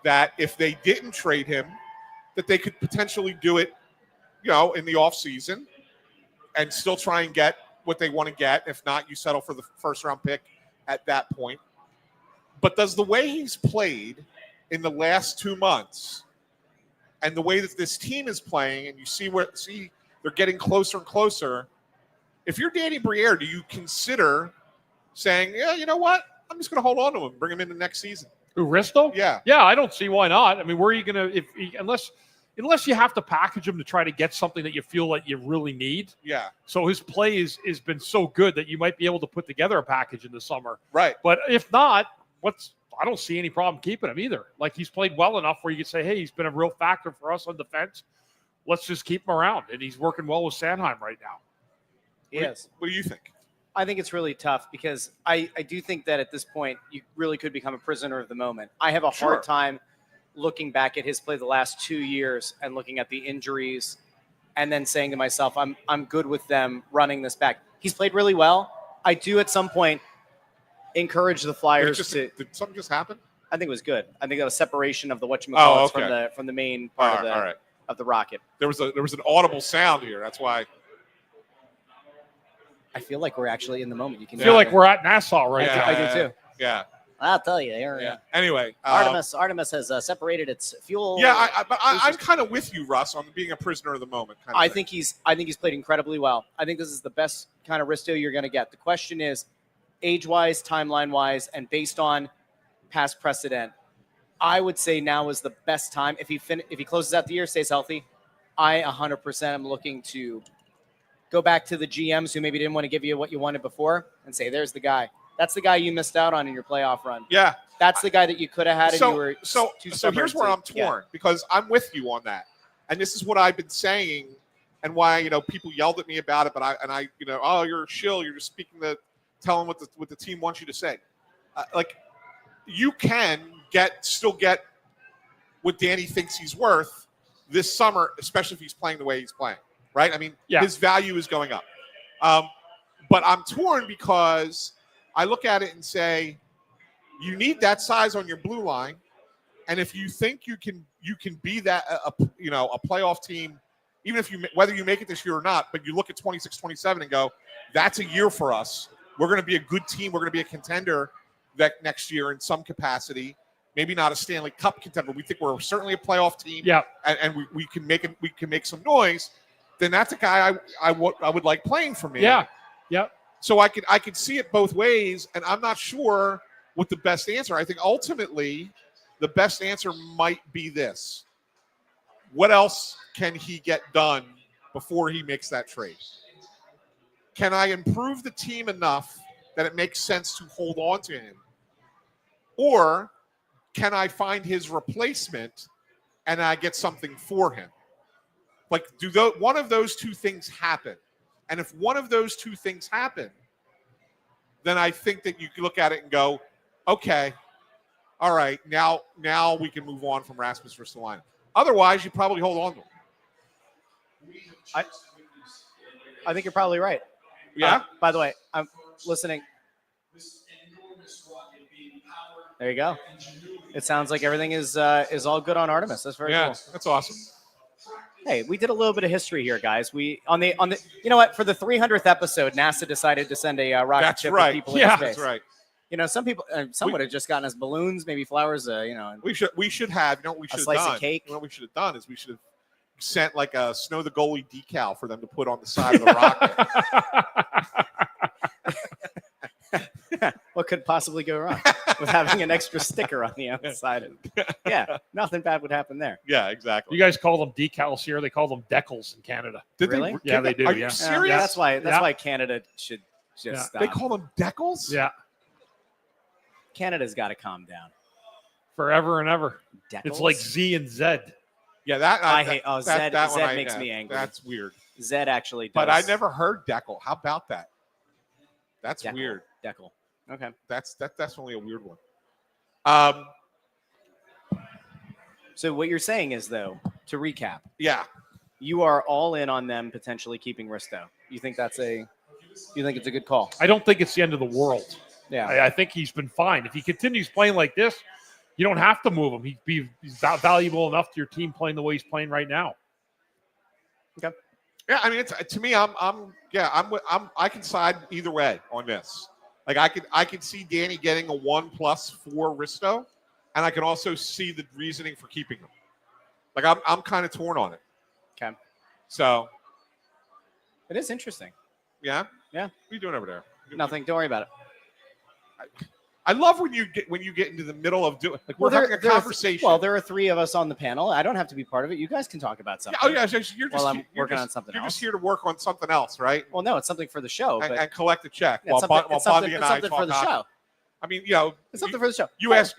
that if they didn't trade him, that they could potentially do it, in the off season, and still try and get what they want to get. If not, you settle for the first round pick at that point. But does the way he's played in the last 2 months and the way that this team is playing, and you see they're getting closer and closer. If you're Danny Briere, do you consider saying, yeah, you know what? I'm just going to hold on to him, bring him in the next season? Who, Risto? Yeah. Yeah, I don't see why not. I mean, where are you going to unless you have to package him to try to get something that you feel like you really need. Yeah. So his play has been so good that you might be able to put together a package in the summer. Right. But if not, I don't see any problem keeping him either. Like, he's played well enough where you could say, hey, he's been a real factor for us on defense. Let's just keep him around. And he's working well with Sanheim right now. Yes. What do you think? I think it's really tough because I do think that at this point you really could become a prisoner of the moment. I have a hard time looking back at his play the last 2 years and looking at the injuries and then saying to myself, I'm good with them running this back. He's played really well. I do at some point encourage the Flyers did something just happen? I think it was good. I think that was separation of the whatchamacallits from the main part of the rocket. There was an audible sound here. That's why. I feel like we're actually in the moment. You can feel like we're at Nassau right now. I do too. Yeah. I'll tell you. Anyway, Artemis has separated its fuel. Yeah, I'm kind of with you, Russ, on being a prisoner of the moment. I think he's played incredibly well. I think this is the best kind of Risto you're going to get. The question is, age-wise, timeline-wise, and based on past precedent, I would say now is the best time. If he closes out the year, stays healthy, I 100% am looking to go back to the GMs who maybe didn't want to give you what you wanted before and say, there's the guy. That's the guy you missed out on in your playoff run. Yeah. That's the guy that you could have had if you were so here's where I'm torn because I'm with you on that. And this is what I've been saying and why, people yelled at me about it, but I oh, you're a shill, you're just telling what the team wants you to say. You can still get what Danny thinks he's worth this summer, especially if he's playing the way he's playing, right? I mean, his value is going up. But I'm torn because I look at it and say, you need that size on your blue line, and if you think you can be that a playoff team, even if whether you make it this year or not, but you look at 26-27 and go, that's a year for us. We're going to be a good team. We're going to be a contender that next year in some capacity. Maybe not a Stanley Cup contender. We think we're certainly a playoff team. Yeah, and we can make some noise. Then that's a guy I would like playing for me. Yeah, yeah. So I could see it both ways, and I'm not sure what the best answer. I think ultimately the best answer might be this. What else can he get done before he makes that trade? Can I improve the team enough that it makes sense to hold on to him? Or can I find his replacement and I get something for him? Like, one of those two things happen? And if one of those two things happen, then I think that you can look at it and go, okay, all right, now we can move on from Rasmus Ristolainen. Otherwise, you probably hold on to him. I think you're probably right. Yeah. By the way, I'm listening. There you go. It sounds like everything is all good on Artemis. That's very cool. That's awesome. Hey, we did a little bit of history here, guys. We on the you know what, for the 300th episode, NASA decided to send a rocket ship with people into space. That's right. You know, some people, some would have just gotten us balloons, maybe flowers. You know, we should have. You know what we should have done? A slice of cake. You know what we should have done is we should have sent like a Snow the Goalie decal for them to put on the side of the rocket. What could possibly go wrong with having an extra sticker on the outside? Yeah, nothing bad would happen there. Yeah, exactly. You guys call them decals here. They call them decals in Canada. Did really? They? Yeah, they do. Are yeah. you serious? That's why Canada should just stop. They call them decals? Yeah. Canada's got to calm down. Forever and ever. Decals? It's like Z and Z. Yeah, that I hate. Oh, Zed one makes me angry. That's weird. Zed actually does. But I never heard decal. How about that? That's weird. Decal. Okay. That's definitely a weird one. So what you're saying is, though, to recap, yeah, you are all in on them potentially keeping Risto. You think it's a good call? I don't think it's the end of the world. Yeah. I think he's been fine. If he continues playing like this, you don't have to move him. He's valuable enough to your team playing the way he's playing right now. Okay. Yeah, I mean, it's to me, I can side either way on this. Like I could see Danny getting a 1+ for Risto, and I can also see the reasoning for keeping him. Like I'm kind of torn on it. Okay. So it is interesting. Yeah. Yeah. What are you doing over there? Nothing. Don't worry about it. I love when you get into the middle of doing like we're having a conversation. There are three of us on the panel. I don't have to be part of it. You guys can talk about something. Yeah, you're just I'm working on something else. You're just here to work on something else, right? Well, no, it's something for the show, and collect a check while Bundy and I talk for the show. I mean, it's something for the show. You ask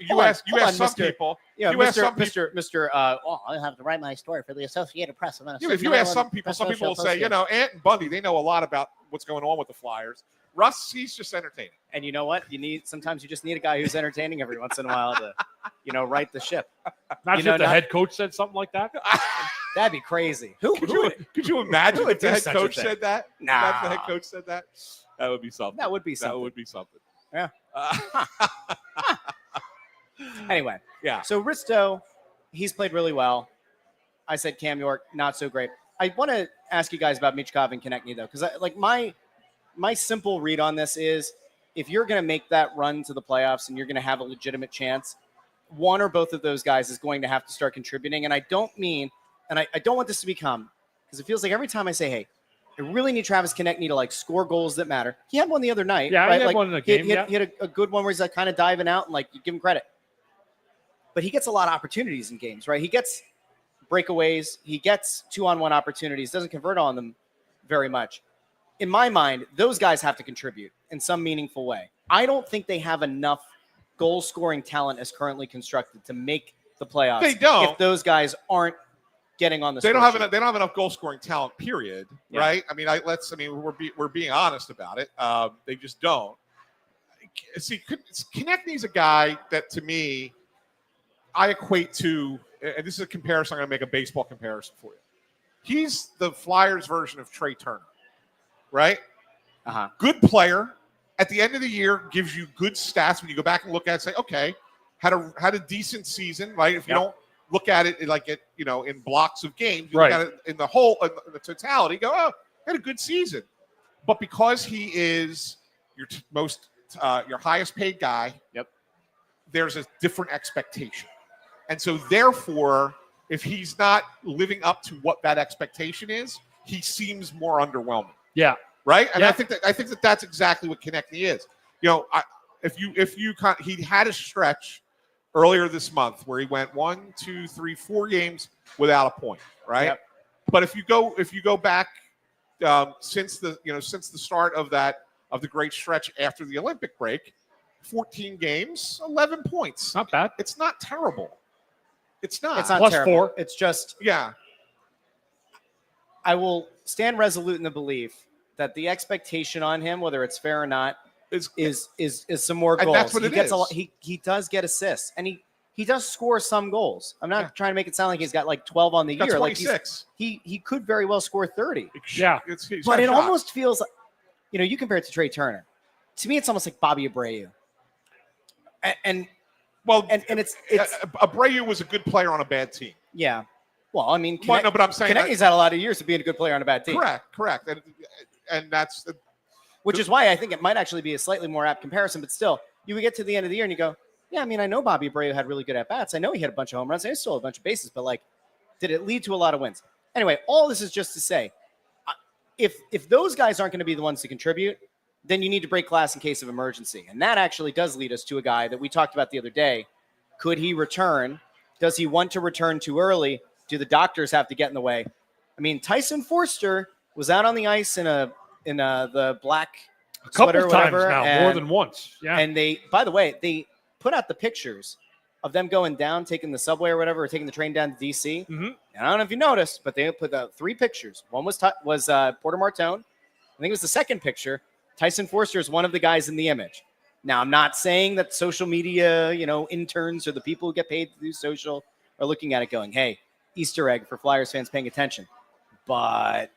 some people. Yeah, Mr. I have to write my story for the Associated Press. If you ask some people will say, Ant and Bundy, they know a lot about what's going on with the Flyers. Russ, he's just entertaining. And you know what? Sometimes you just need a guy who's entertaining every once in a while to, right the ship. Not if the head coach said something like that. That'd be crazy. Could you imagine if the head coach said that? Nah. If the head coach said that? That would be something. That would be something. Yeah. Anyway. Yeah. So Risto, he's played really well. I said Cam York, not so great. I want to ask you guys about Michkov and Konechny, though, because my simple read on this is if you're going to make that run to the playoffs and you're going to have a legitimate chance, one or both of those guys is going to have to start contributing. And I don't want this to become, because it feels like every time I say, hey, I really need Travis Konechny to score goals that matter. He had one the other night. Yeah, right? He had one in the game. He had a good one where he's kind of diving out and you give him credit. But he gets a lot of opportunities in games, right? He gets breakaways. He gets 2-on-1 opportunities. Doesn't convert on them very much. In my mind, those guys have to contribute in some meaningful way. I don't think they have enough goal-scoring talent as currently constructed to make the playoffs. They don't. If those guys aren't getting on the They don't have enough goal-scoring talent, period, right? I mean, we're being honest about it. They just don't. See, Konechny's a guy that, to me, I equate to, and this is a comparison, I'm going to make a baseball comparison for you. He's the Flyers version of Trey Turner. Right? Uh-huh. Good player. At the end of the year, gives you good stats when you go back and look at it. Say, okay, had a decent season, right? If you don't look at it in blocks of games, you look at it in the whole, in the totality. Go, had a good season. But because he is your your highest paid guy, there's a different expectation, and so therefore, if he's not living up to what that expectation is, he seems more underwhelming. Yeah. Right. And I think that that's exactly what Konechny is. He had a stretch earlier this month where he went 1, 2, 3, 4 games without a point. Right. Yep. But if you go back since the start of that of the great stretch after the Olympic break. 14 games, 11 points. Not bad. It's not terrible. It's not. It's not Plus terrible. 4. It's just, Yeah. I will stand resolute in the belief that the expectation on him, whether it's fair or not, is some more goals. And that's what he it gets is. He does get assists, and he does score some goals. I'm not trying to make it sound like he's got like 12 on the Got year. 26. Like he could very well score 30. Yeah. He's But got it shots. almost feels like, you compare it to Trey Turner. To me, it's almost like Bobby Abreu. And it's Abreu was a good player on a bad team. yeah. Well, I mean, But I'm saying Konecny's had a lot of years of being a good player on a bad team. correct, and that's Which is why I think it might actually be a slightly more apt comparison. But still, you would get to the end of the year and you go, yeah, I mean, I know Bobby Abreu had really good at-bats. I know he had a bunch of home runs. I still had a bunch of bases. But, like, did it lead to a lot of wins? Anyway, all this is just to say, if those guys aren't going to be the ones to contribute, then you need to break glass in case of emergency. And that actually does lead us to a guy that we talked about the other day. Could he return? Does he want to return too early? Do the doctors have to get in the way? I mean, Tyson Foerster was out on the ice in the black A couple sweater or times whatever, now, more than once. Yeah. And they, by the way, they put out the pictures of them going down, taking the subway or whatever, or taking the train down to DC. Mm-hmm. And I don't know if you noticed, but they put out 3 pictures. One was Porter Martone. I think it was the second picture. Tyson Foerster is one of the guys in the image. Now, I'm not saying that social media, interns or the people who get paid to do social are looking at it going, hey, Easter egg for Flyers fans paying attention. But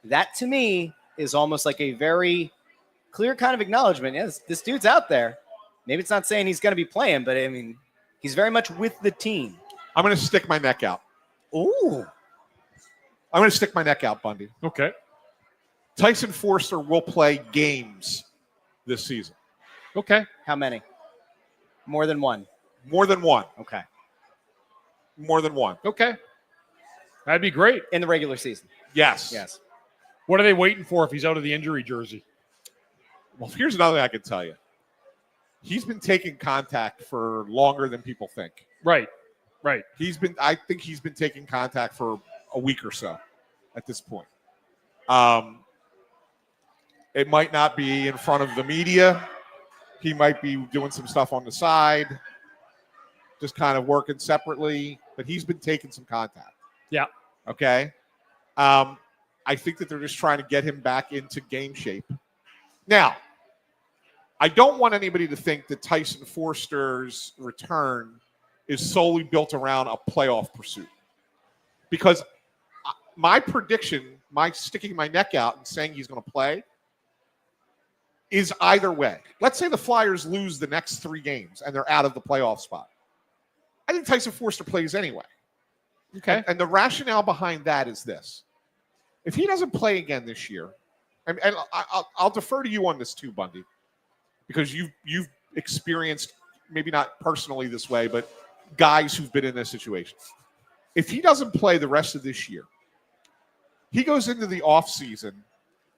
that, to me, is almost like a very clear kind of acknowledgement. Yes, this dude's out there. Maybe it's not saying he's going to be playing, but, I mean, he's very much with the team. I'm going to stick my neck out. Ooh. I'm going to stick my neck out, Bundy. Okay. Tyson Foerster will play games this season. Okay. How many? More than one? More than one. Okay. More than one. Okay. That'd be great. In the regular season? Yes. Yes. What are they waiting for if he's out of the injury jersey? Well, here's another thing I can tell you. He's been taking contact for longer than people think. Right. I think he's been taking contact for a week or so at this point. It might not be in front of the media. He might be doing some stuff on the side, just kind of working separately, but he's been taking some contact. Yeah. Okay. I think that they're just trying to get him back into game shape. Now, I don't want anybody to think that Tyson Foerster's return is solely built around a playoff pursuit. Because my prediction, my sticking my neck out and saying he's going to play, is either way. Let's say the Flyers lose the next 3 games and they're out of the playoff spot. I think Tyson Foerster plays anyway. Okay. And the rationale behind that is this. If he doesn't play again this year, and I'll defer to you on this too, Bundy, because you've experienced, maybe not personally this way, but guys who've been in this situation. If he doesn't play the rest of this year, he goes into the offseason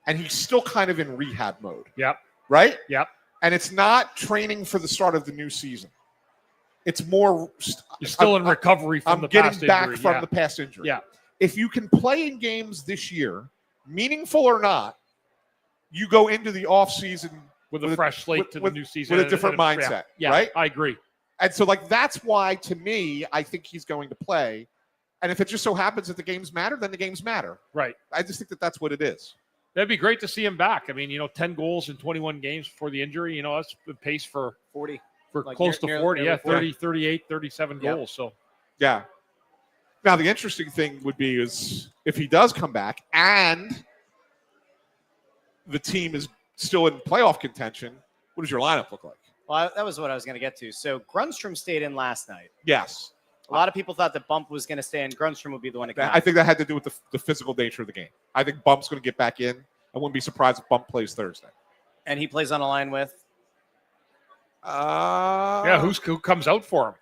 and he's still kind of in rehab mode. Yep. Right? Yep. And it's not training for the start of the new season. It's more. You're still in recovery from the past injury. I'm getting back from the past injury. Yeah. If you can play in games this year, meaningful or not, you go into the offseason with a fresh slate to the new season. With a different mindset. Yeah, right? I agree. And so, that's why, to me, I think he's going to play. And if it just so happens that the games matter, then the games matter. Right. I just think that that's what it is. That'd be great to see him back. I mean, 10 goals in 21 games before the injury. That's the pace for 40. For like close to 40. Nearly 30, 38, 37 goals. So, yeah. Now, the interesting thing would be is if he does come back and the team is still in playoff contention, what does your lineup look like? Well, that was what I was going to get to. So Grunstrom stayed in last night. Yes. A lot of people thought that Bump was going to stay in. Grunstrom would be the one to come. I think that had to do with the physical nature of the game. I think Bump's going to get back in. I wouldn't be surprised if Bump plays Thursday. And he plays on a line with? who comes out for him?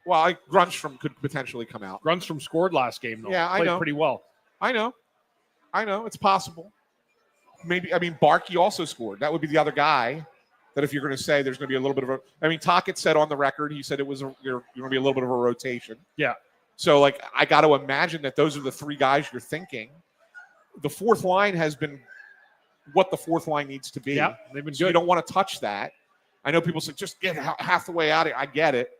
Well, Grunstrom could potentially come out. Grunstrom scored last game, though. Yeah, I Played know. pretty well. I know. It's possible. Maybe, Barkey also scored. That would be the other guy that if you're going to say there's going to be a little bit of a – Tocchet said on the record, he said it was you're going to be a little bit of a rotation. Yeah. So, I got to imagine that those are the 3 guys you're thinking. The fourth line has been what the fourth line needs to be. Yeah, they've been So good. you don't want to touch that. I know people say just get half the way out of it. I get it.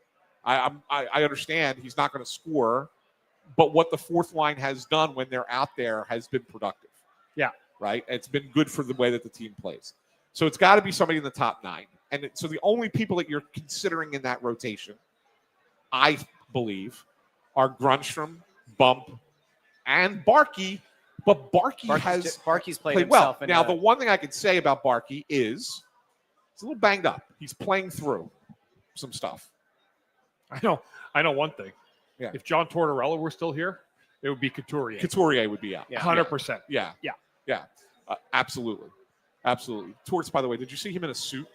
I understand he's not going to score, but what the fourth line has done when they're out there has been productive. Yeah. Right? It's been good for the way that the team plays. So it's got to be somebody in the top 9. And so the only people that you're considering in that rotation, I believe, are Grunstrom, Bump, and Barkey. But Barkey's played well. himself. Now, the one thing I could say about Barkey is he's a little banged up. He's playing through some stuff. I know one thing. Yeah. If John Tortorella were still here, it would be Couturier. Couturier would be out. 100%. Yeah. Absolutely. Torts, by the way, did you see him in a suit?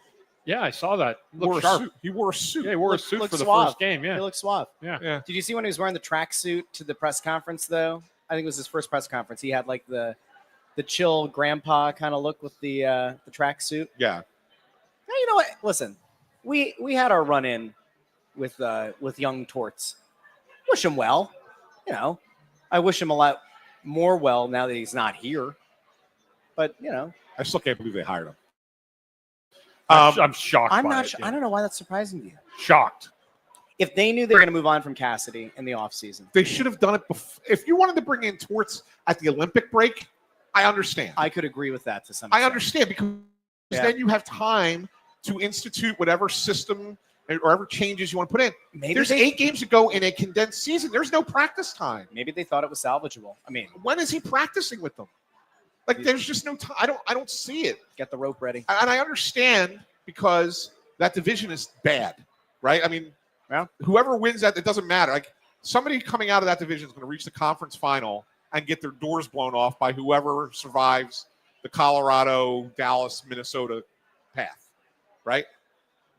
Yeah, I saw that. He wore a suit. Yeah, he wore a suit for the suave. first game. Yeah, He looked suave. Yeah. Did you see when he was wearing the tracksuit to the press conference, though? I think it was his first press conference. He had like the chill grandpa kind of look with the tracksuit. Yeah. Now, you know what? Listen, we had our run in with young Torts. Wish him well. You know, I wish him a lot more well now that he's not here. But you know, I still can't believe they hired him. I'm shocked. I'm by not. it, I don't know why that's surprising to you. Shocked. If they knew they were going to move on from Cassidy in the offseason, They should have done it before. If you wanted to bring in Torts at the Olympic break, I understand. I could agree with that to some I extent. understand because then you have time to institute whatever system or whatever changes you want to put in. Maybe There's 8 games to go in a condensed season. There's no practice time. Maybe they thought it was salvageable. I mean, When is he practicing with them? Like, there's just no time. I don't see it. get the rope ready. And I understand because that division is bad, right? I mean, Yeah. whoever wins that, it doesn't matter. Like, somebody coming out of that division is going to reach the conference final and get their doors blown off by whoever survives the Colorado, Dallas, Minnesota path, right?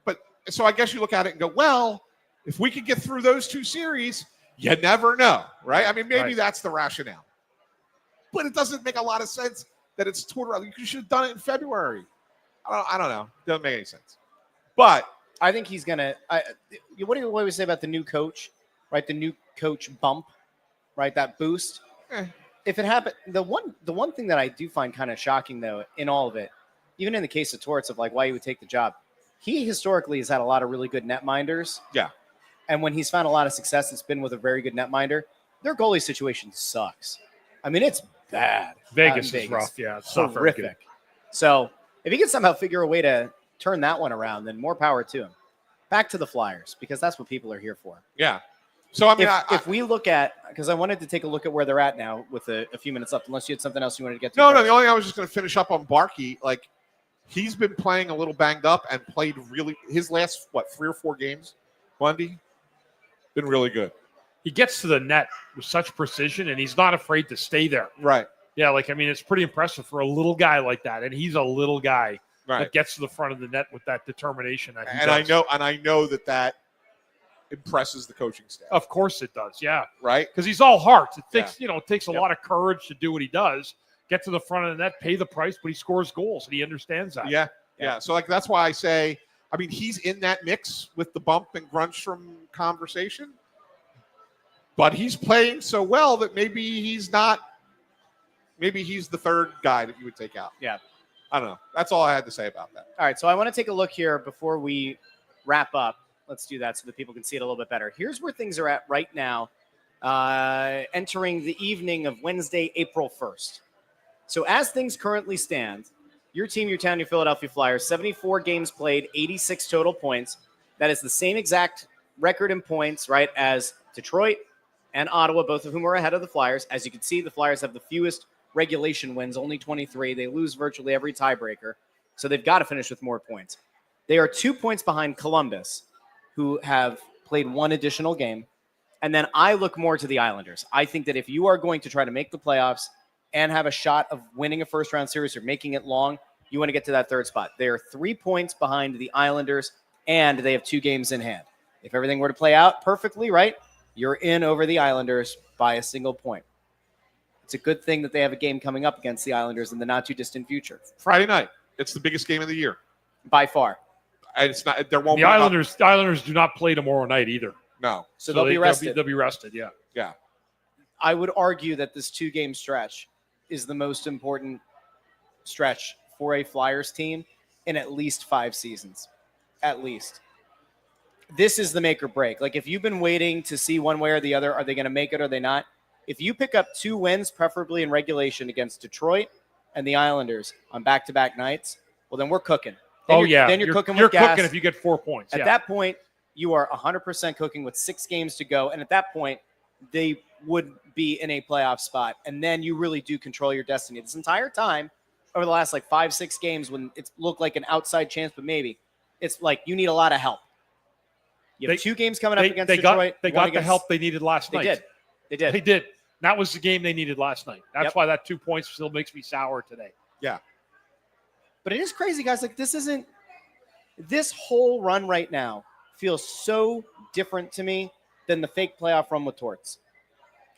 But so I guess you look at it and go, well, if we could get through those 2 series, you never know, right? I mean, maybe that's the rationale. But it doesn't make a lot of sense that it's Tortorella. You should have done it in February. I don't know. Doesn't make any sense. But I think he's gonna. What do we say about the new coach? Right, the new coach bump, right? That boost. If it happened, the one thing that I do find kind of shocking though in all of it, even in the case of Torts of like why he would take the job, he historically has had a lot of really good netminders. Yeah. And when he's found a lot of success, it's been with a very good netminder. Their goalie situation sucks. I mean, it's bad. Vegas is rough. Yeah, it's not very good. horrific. So if he can somehow figure a way to turn that one around, then more power to him. Back to the Flyers, because that's what people are here for. yeah. So, I mean, If we look at, because I wanted to take a look at where they're at now with a few minutes left, unless you had something else you wanted to get to. No, the only thing I was just going to finish up on Barkey, like, he's been playing a little banged up and played really, his last, 3 or 4 games, Bundy, been really good. He gets to the net with such precision, and he's not afraid to stay there. Right. Yeah, it's pretty impressive for a little guy like that, and he's a little guy Right. that gets to the front of the net with that determination. That he And does. I know that impresses the coaching staff. Of course it does, yeah. Right? Because he's all heart. It takes a lot of courage to do what he does. Get to the front of the net, pay the price, but he scores goals, and he understands that. Yeah. So, that's why I say, I mean, he's in that mix with the Bump and Grunstrom conversation, but he's playing so well that maybe he's not. Maybe he's the third guy that you would take out. Yeah. I don't know. That's all I had to say about that. All right, so I want to take a look here before we wrap up. Let's do that so that people can see it a little bit better. Here's where things are at right now, entering the evening of Wednesday, April 1st. So as things currently stand, your team, your town, your Philadelphia Flyers, 74 games played, 86 total points. That is the same exact record in points, right, as Detroit and Ottawa, both of whom are ahead of the Flyers. As you can see, the Flyers have the fewest regulation wins, only 23. They lose virtually every tiebreaker, so they've got to finish with more points. They are 2 points behind Columbus, who have played 1 additional game. And then I look more to the Islanders. I think that if you are going to try to make the playoffs and have a shot of winning a first-round series or making it long, you want to get to that third spot. They are 3 points behind the Islanders, and they have 2 games in hand. If everything were to play out perfectly, right, you're in over the Islanders by a single point. It's a good thing that they have a game coming up against the Islanders in the not-too-distant future. Friday night. It's the biggest game of the year. By far. And it's not. There won't The be Islanders do not play tomorrow night either. No. So they'll be rested. They'll be rested, yeah. Yeah. I would argue that this 2-game stretch is the most important stretch for a Flyers team in at least 5 seasons. At least. This is the make or break. Like, if you've been waiting to see one way or the other, are they going to make it or are they not? If you pick up 2 wins, preferably in regulation against Detroit and the Islanders on back-to-back nights, well, then we're cooking. Then Then you're cooking with gas. You're cooking if you get 4 points. At that point, you are 100% cooking with 6 games to go. And at that point, they would be in a playoff spot. And then you really do control your destiny. This entire time, over the last 5-6 games, when it's looked like an outside chance, but maybe, it's like you need a lot of help. You have 2 games coming up against Detroit. They got the help they needed last night. They did. That was the game they needed last night. That's why that 2 points still makes me sour today. Yeah. But it is crazy, guys. Like, this whole run right now feels so different to me than the fake playoff run with Torts.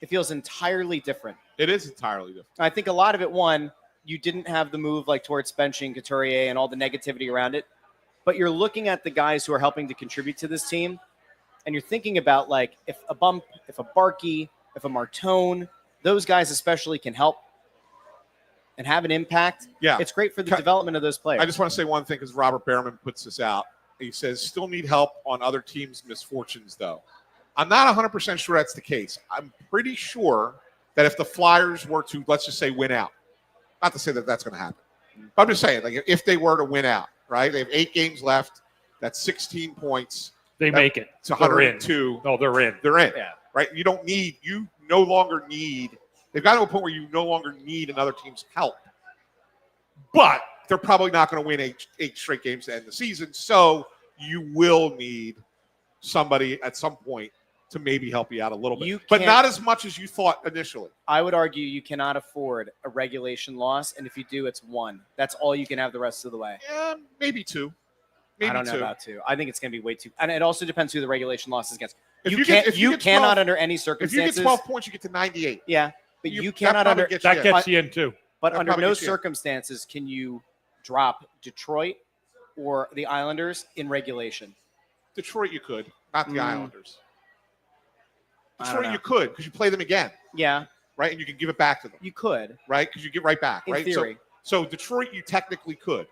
It feels entirely different. It is entirely different. I think a lot of it, one, you didn't have the move like Torts benching Couturier and all the negativity around it. But you're looking at the guys who are helping to contribute to this team, and you're thinking about, like, if a Barkey, if a Martone, those guys especially can help and have an impact. Yeah. It's great for the development of those players. I just want to say one thing because Robert Behrman puts this out. He says, still need help on other teams' misfortunes, though. I'm not 100% sure that's the case. I'm pretty sure that if the Flyers were to, let's just say, win out, not to say that that's going to happen, but I'm just saying, like, if they were to win out, right? They have 8 games left. That's 16 points. They make it. It's 102. No, they're in. They're in. Yeah. Right? You no longer need, they've got to a point where you no longer need another team's help. But they're probably not going to win 8 straight games to end the season. So you will need somebody at some point to maybe help you out a little bit. But not as much as you thought initially. I would argue you cannot afford a regulation loss. And if you do, it's 1. That's all you can have the rest of the way. Yeah, maybe 2. Maybe I don't know 2. about 2. I think it's going to be way too. And it also depends who the regulation loss is against. If You cannot under any circumstances. If you get 12 points, you get to 98. Yeah, but you cannot under that gets you in too. But under no circumstances can you drop Detroit or the Islanders in regulation. Detroit, you could, not the Islanders. Detroit, you know. could because you play them again, Yeah, right? And you can give it back to them, you could. right? Because you get right back, In right? theory. So Detroit, you technically could.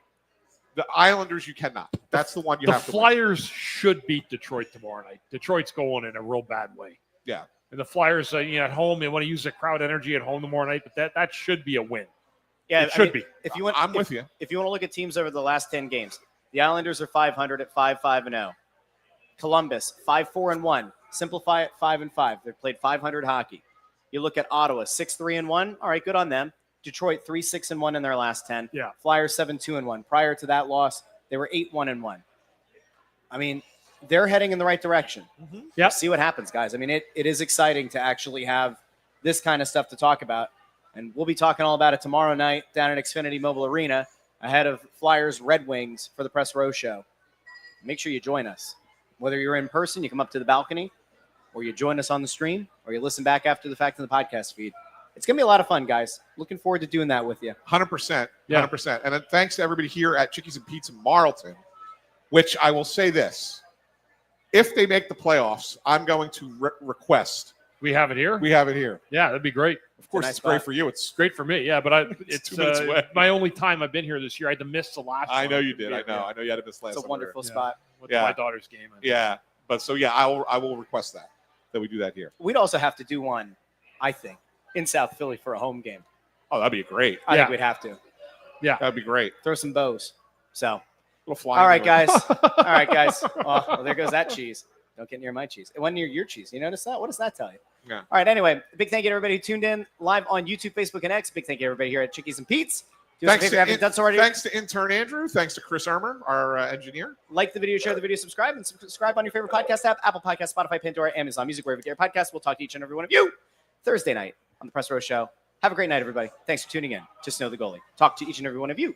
The Islanders, you cannot. That's the one you have to win. The Flyers should beat Detroit tomorrow night. Detroit's going in a real bad way. Yeah. And the Flyers, at home, they want to use the crowd energy at home tomorrow night, but that should be a win. Yeah, it should be. I'm with you. If you want to look at teams over the last 10 games, the Islanders are 500 at 5-5-0. Columbus 5-4-1. Simplify it 5-5. They've played 500 hockey. You look at Ottawa 6-3-1. All right, good on them. Detroit 3-6-1 in their last 10. Yeah. Flyers 7-2-1. Prior to that loss, they were 8-1-1. I mean, they're heading in the right direction. Mm-hmm. Yeah. See what happens, guys. I mean, it is exciting to actually have this kind of stuff to talk about. And we'll be talking all about it tomorrow night down at Xfinity Mobile Arena ahead of Flyers Red Wings for the Press Row Show. Make sure you join us. Whether you're in person, you come up to the balcony, or you join us on the stream, or you listen back after the fact in the podcast feed. It's going to be a lot of fun, guys. Looking forward to doing that with you. 100%. 100%. And then thanks to everybody here at Chickie's and Pete's in Marlton, which I will say this. If they make the playoffs, I'm going to request. We have it here? We have it here. Yeah, that'd be great. Of course, it's great for you. It's great for me. Yeah, but it's 2 minutes away. my only time I've been here this year. I had to miss the last one. I know you did. I know. I know you had to miss last It's a wonderful spot. Went to my daughter's game. Yeah. But so, yeah, I will request that we do that here. We'd also have to do one, I think, in South Philly for a home game. Oh, that'd be great. I think we'd have to. Yeah. That'd be great. Throw some bows. So, Little fly. all right, guys. All right, guys. Well, there goes that cheese. Don't get near my cheese. It wasn't near your cheese. You notice that? What does that tell you? Yeah. All right, anyway, big thank you to everybody who tuned in live on YouTube, Facebook, and X. Big thank you to everybody here at Chickies and Pete's. Thanks to intern Andrew. Thanks to Chris Ermer, our engineer. Like the video, share the video, subscribe, and subscribe on your favorite podcast app, Apple Podcasts, Spotify, Pandora, Amazon Music, wherever you get your podcasts. We'll talk to each and every one of you Thursday night on the Press Row Show. Have a great night, everybody. Thanks for tuning in to Snow the Goalie. Talk to each and every one of you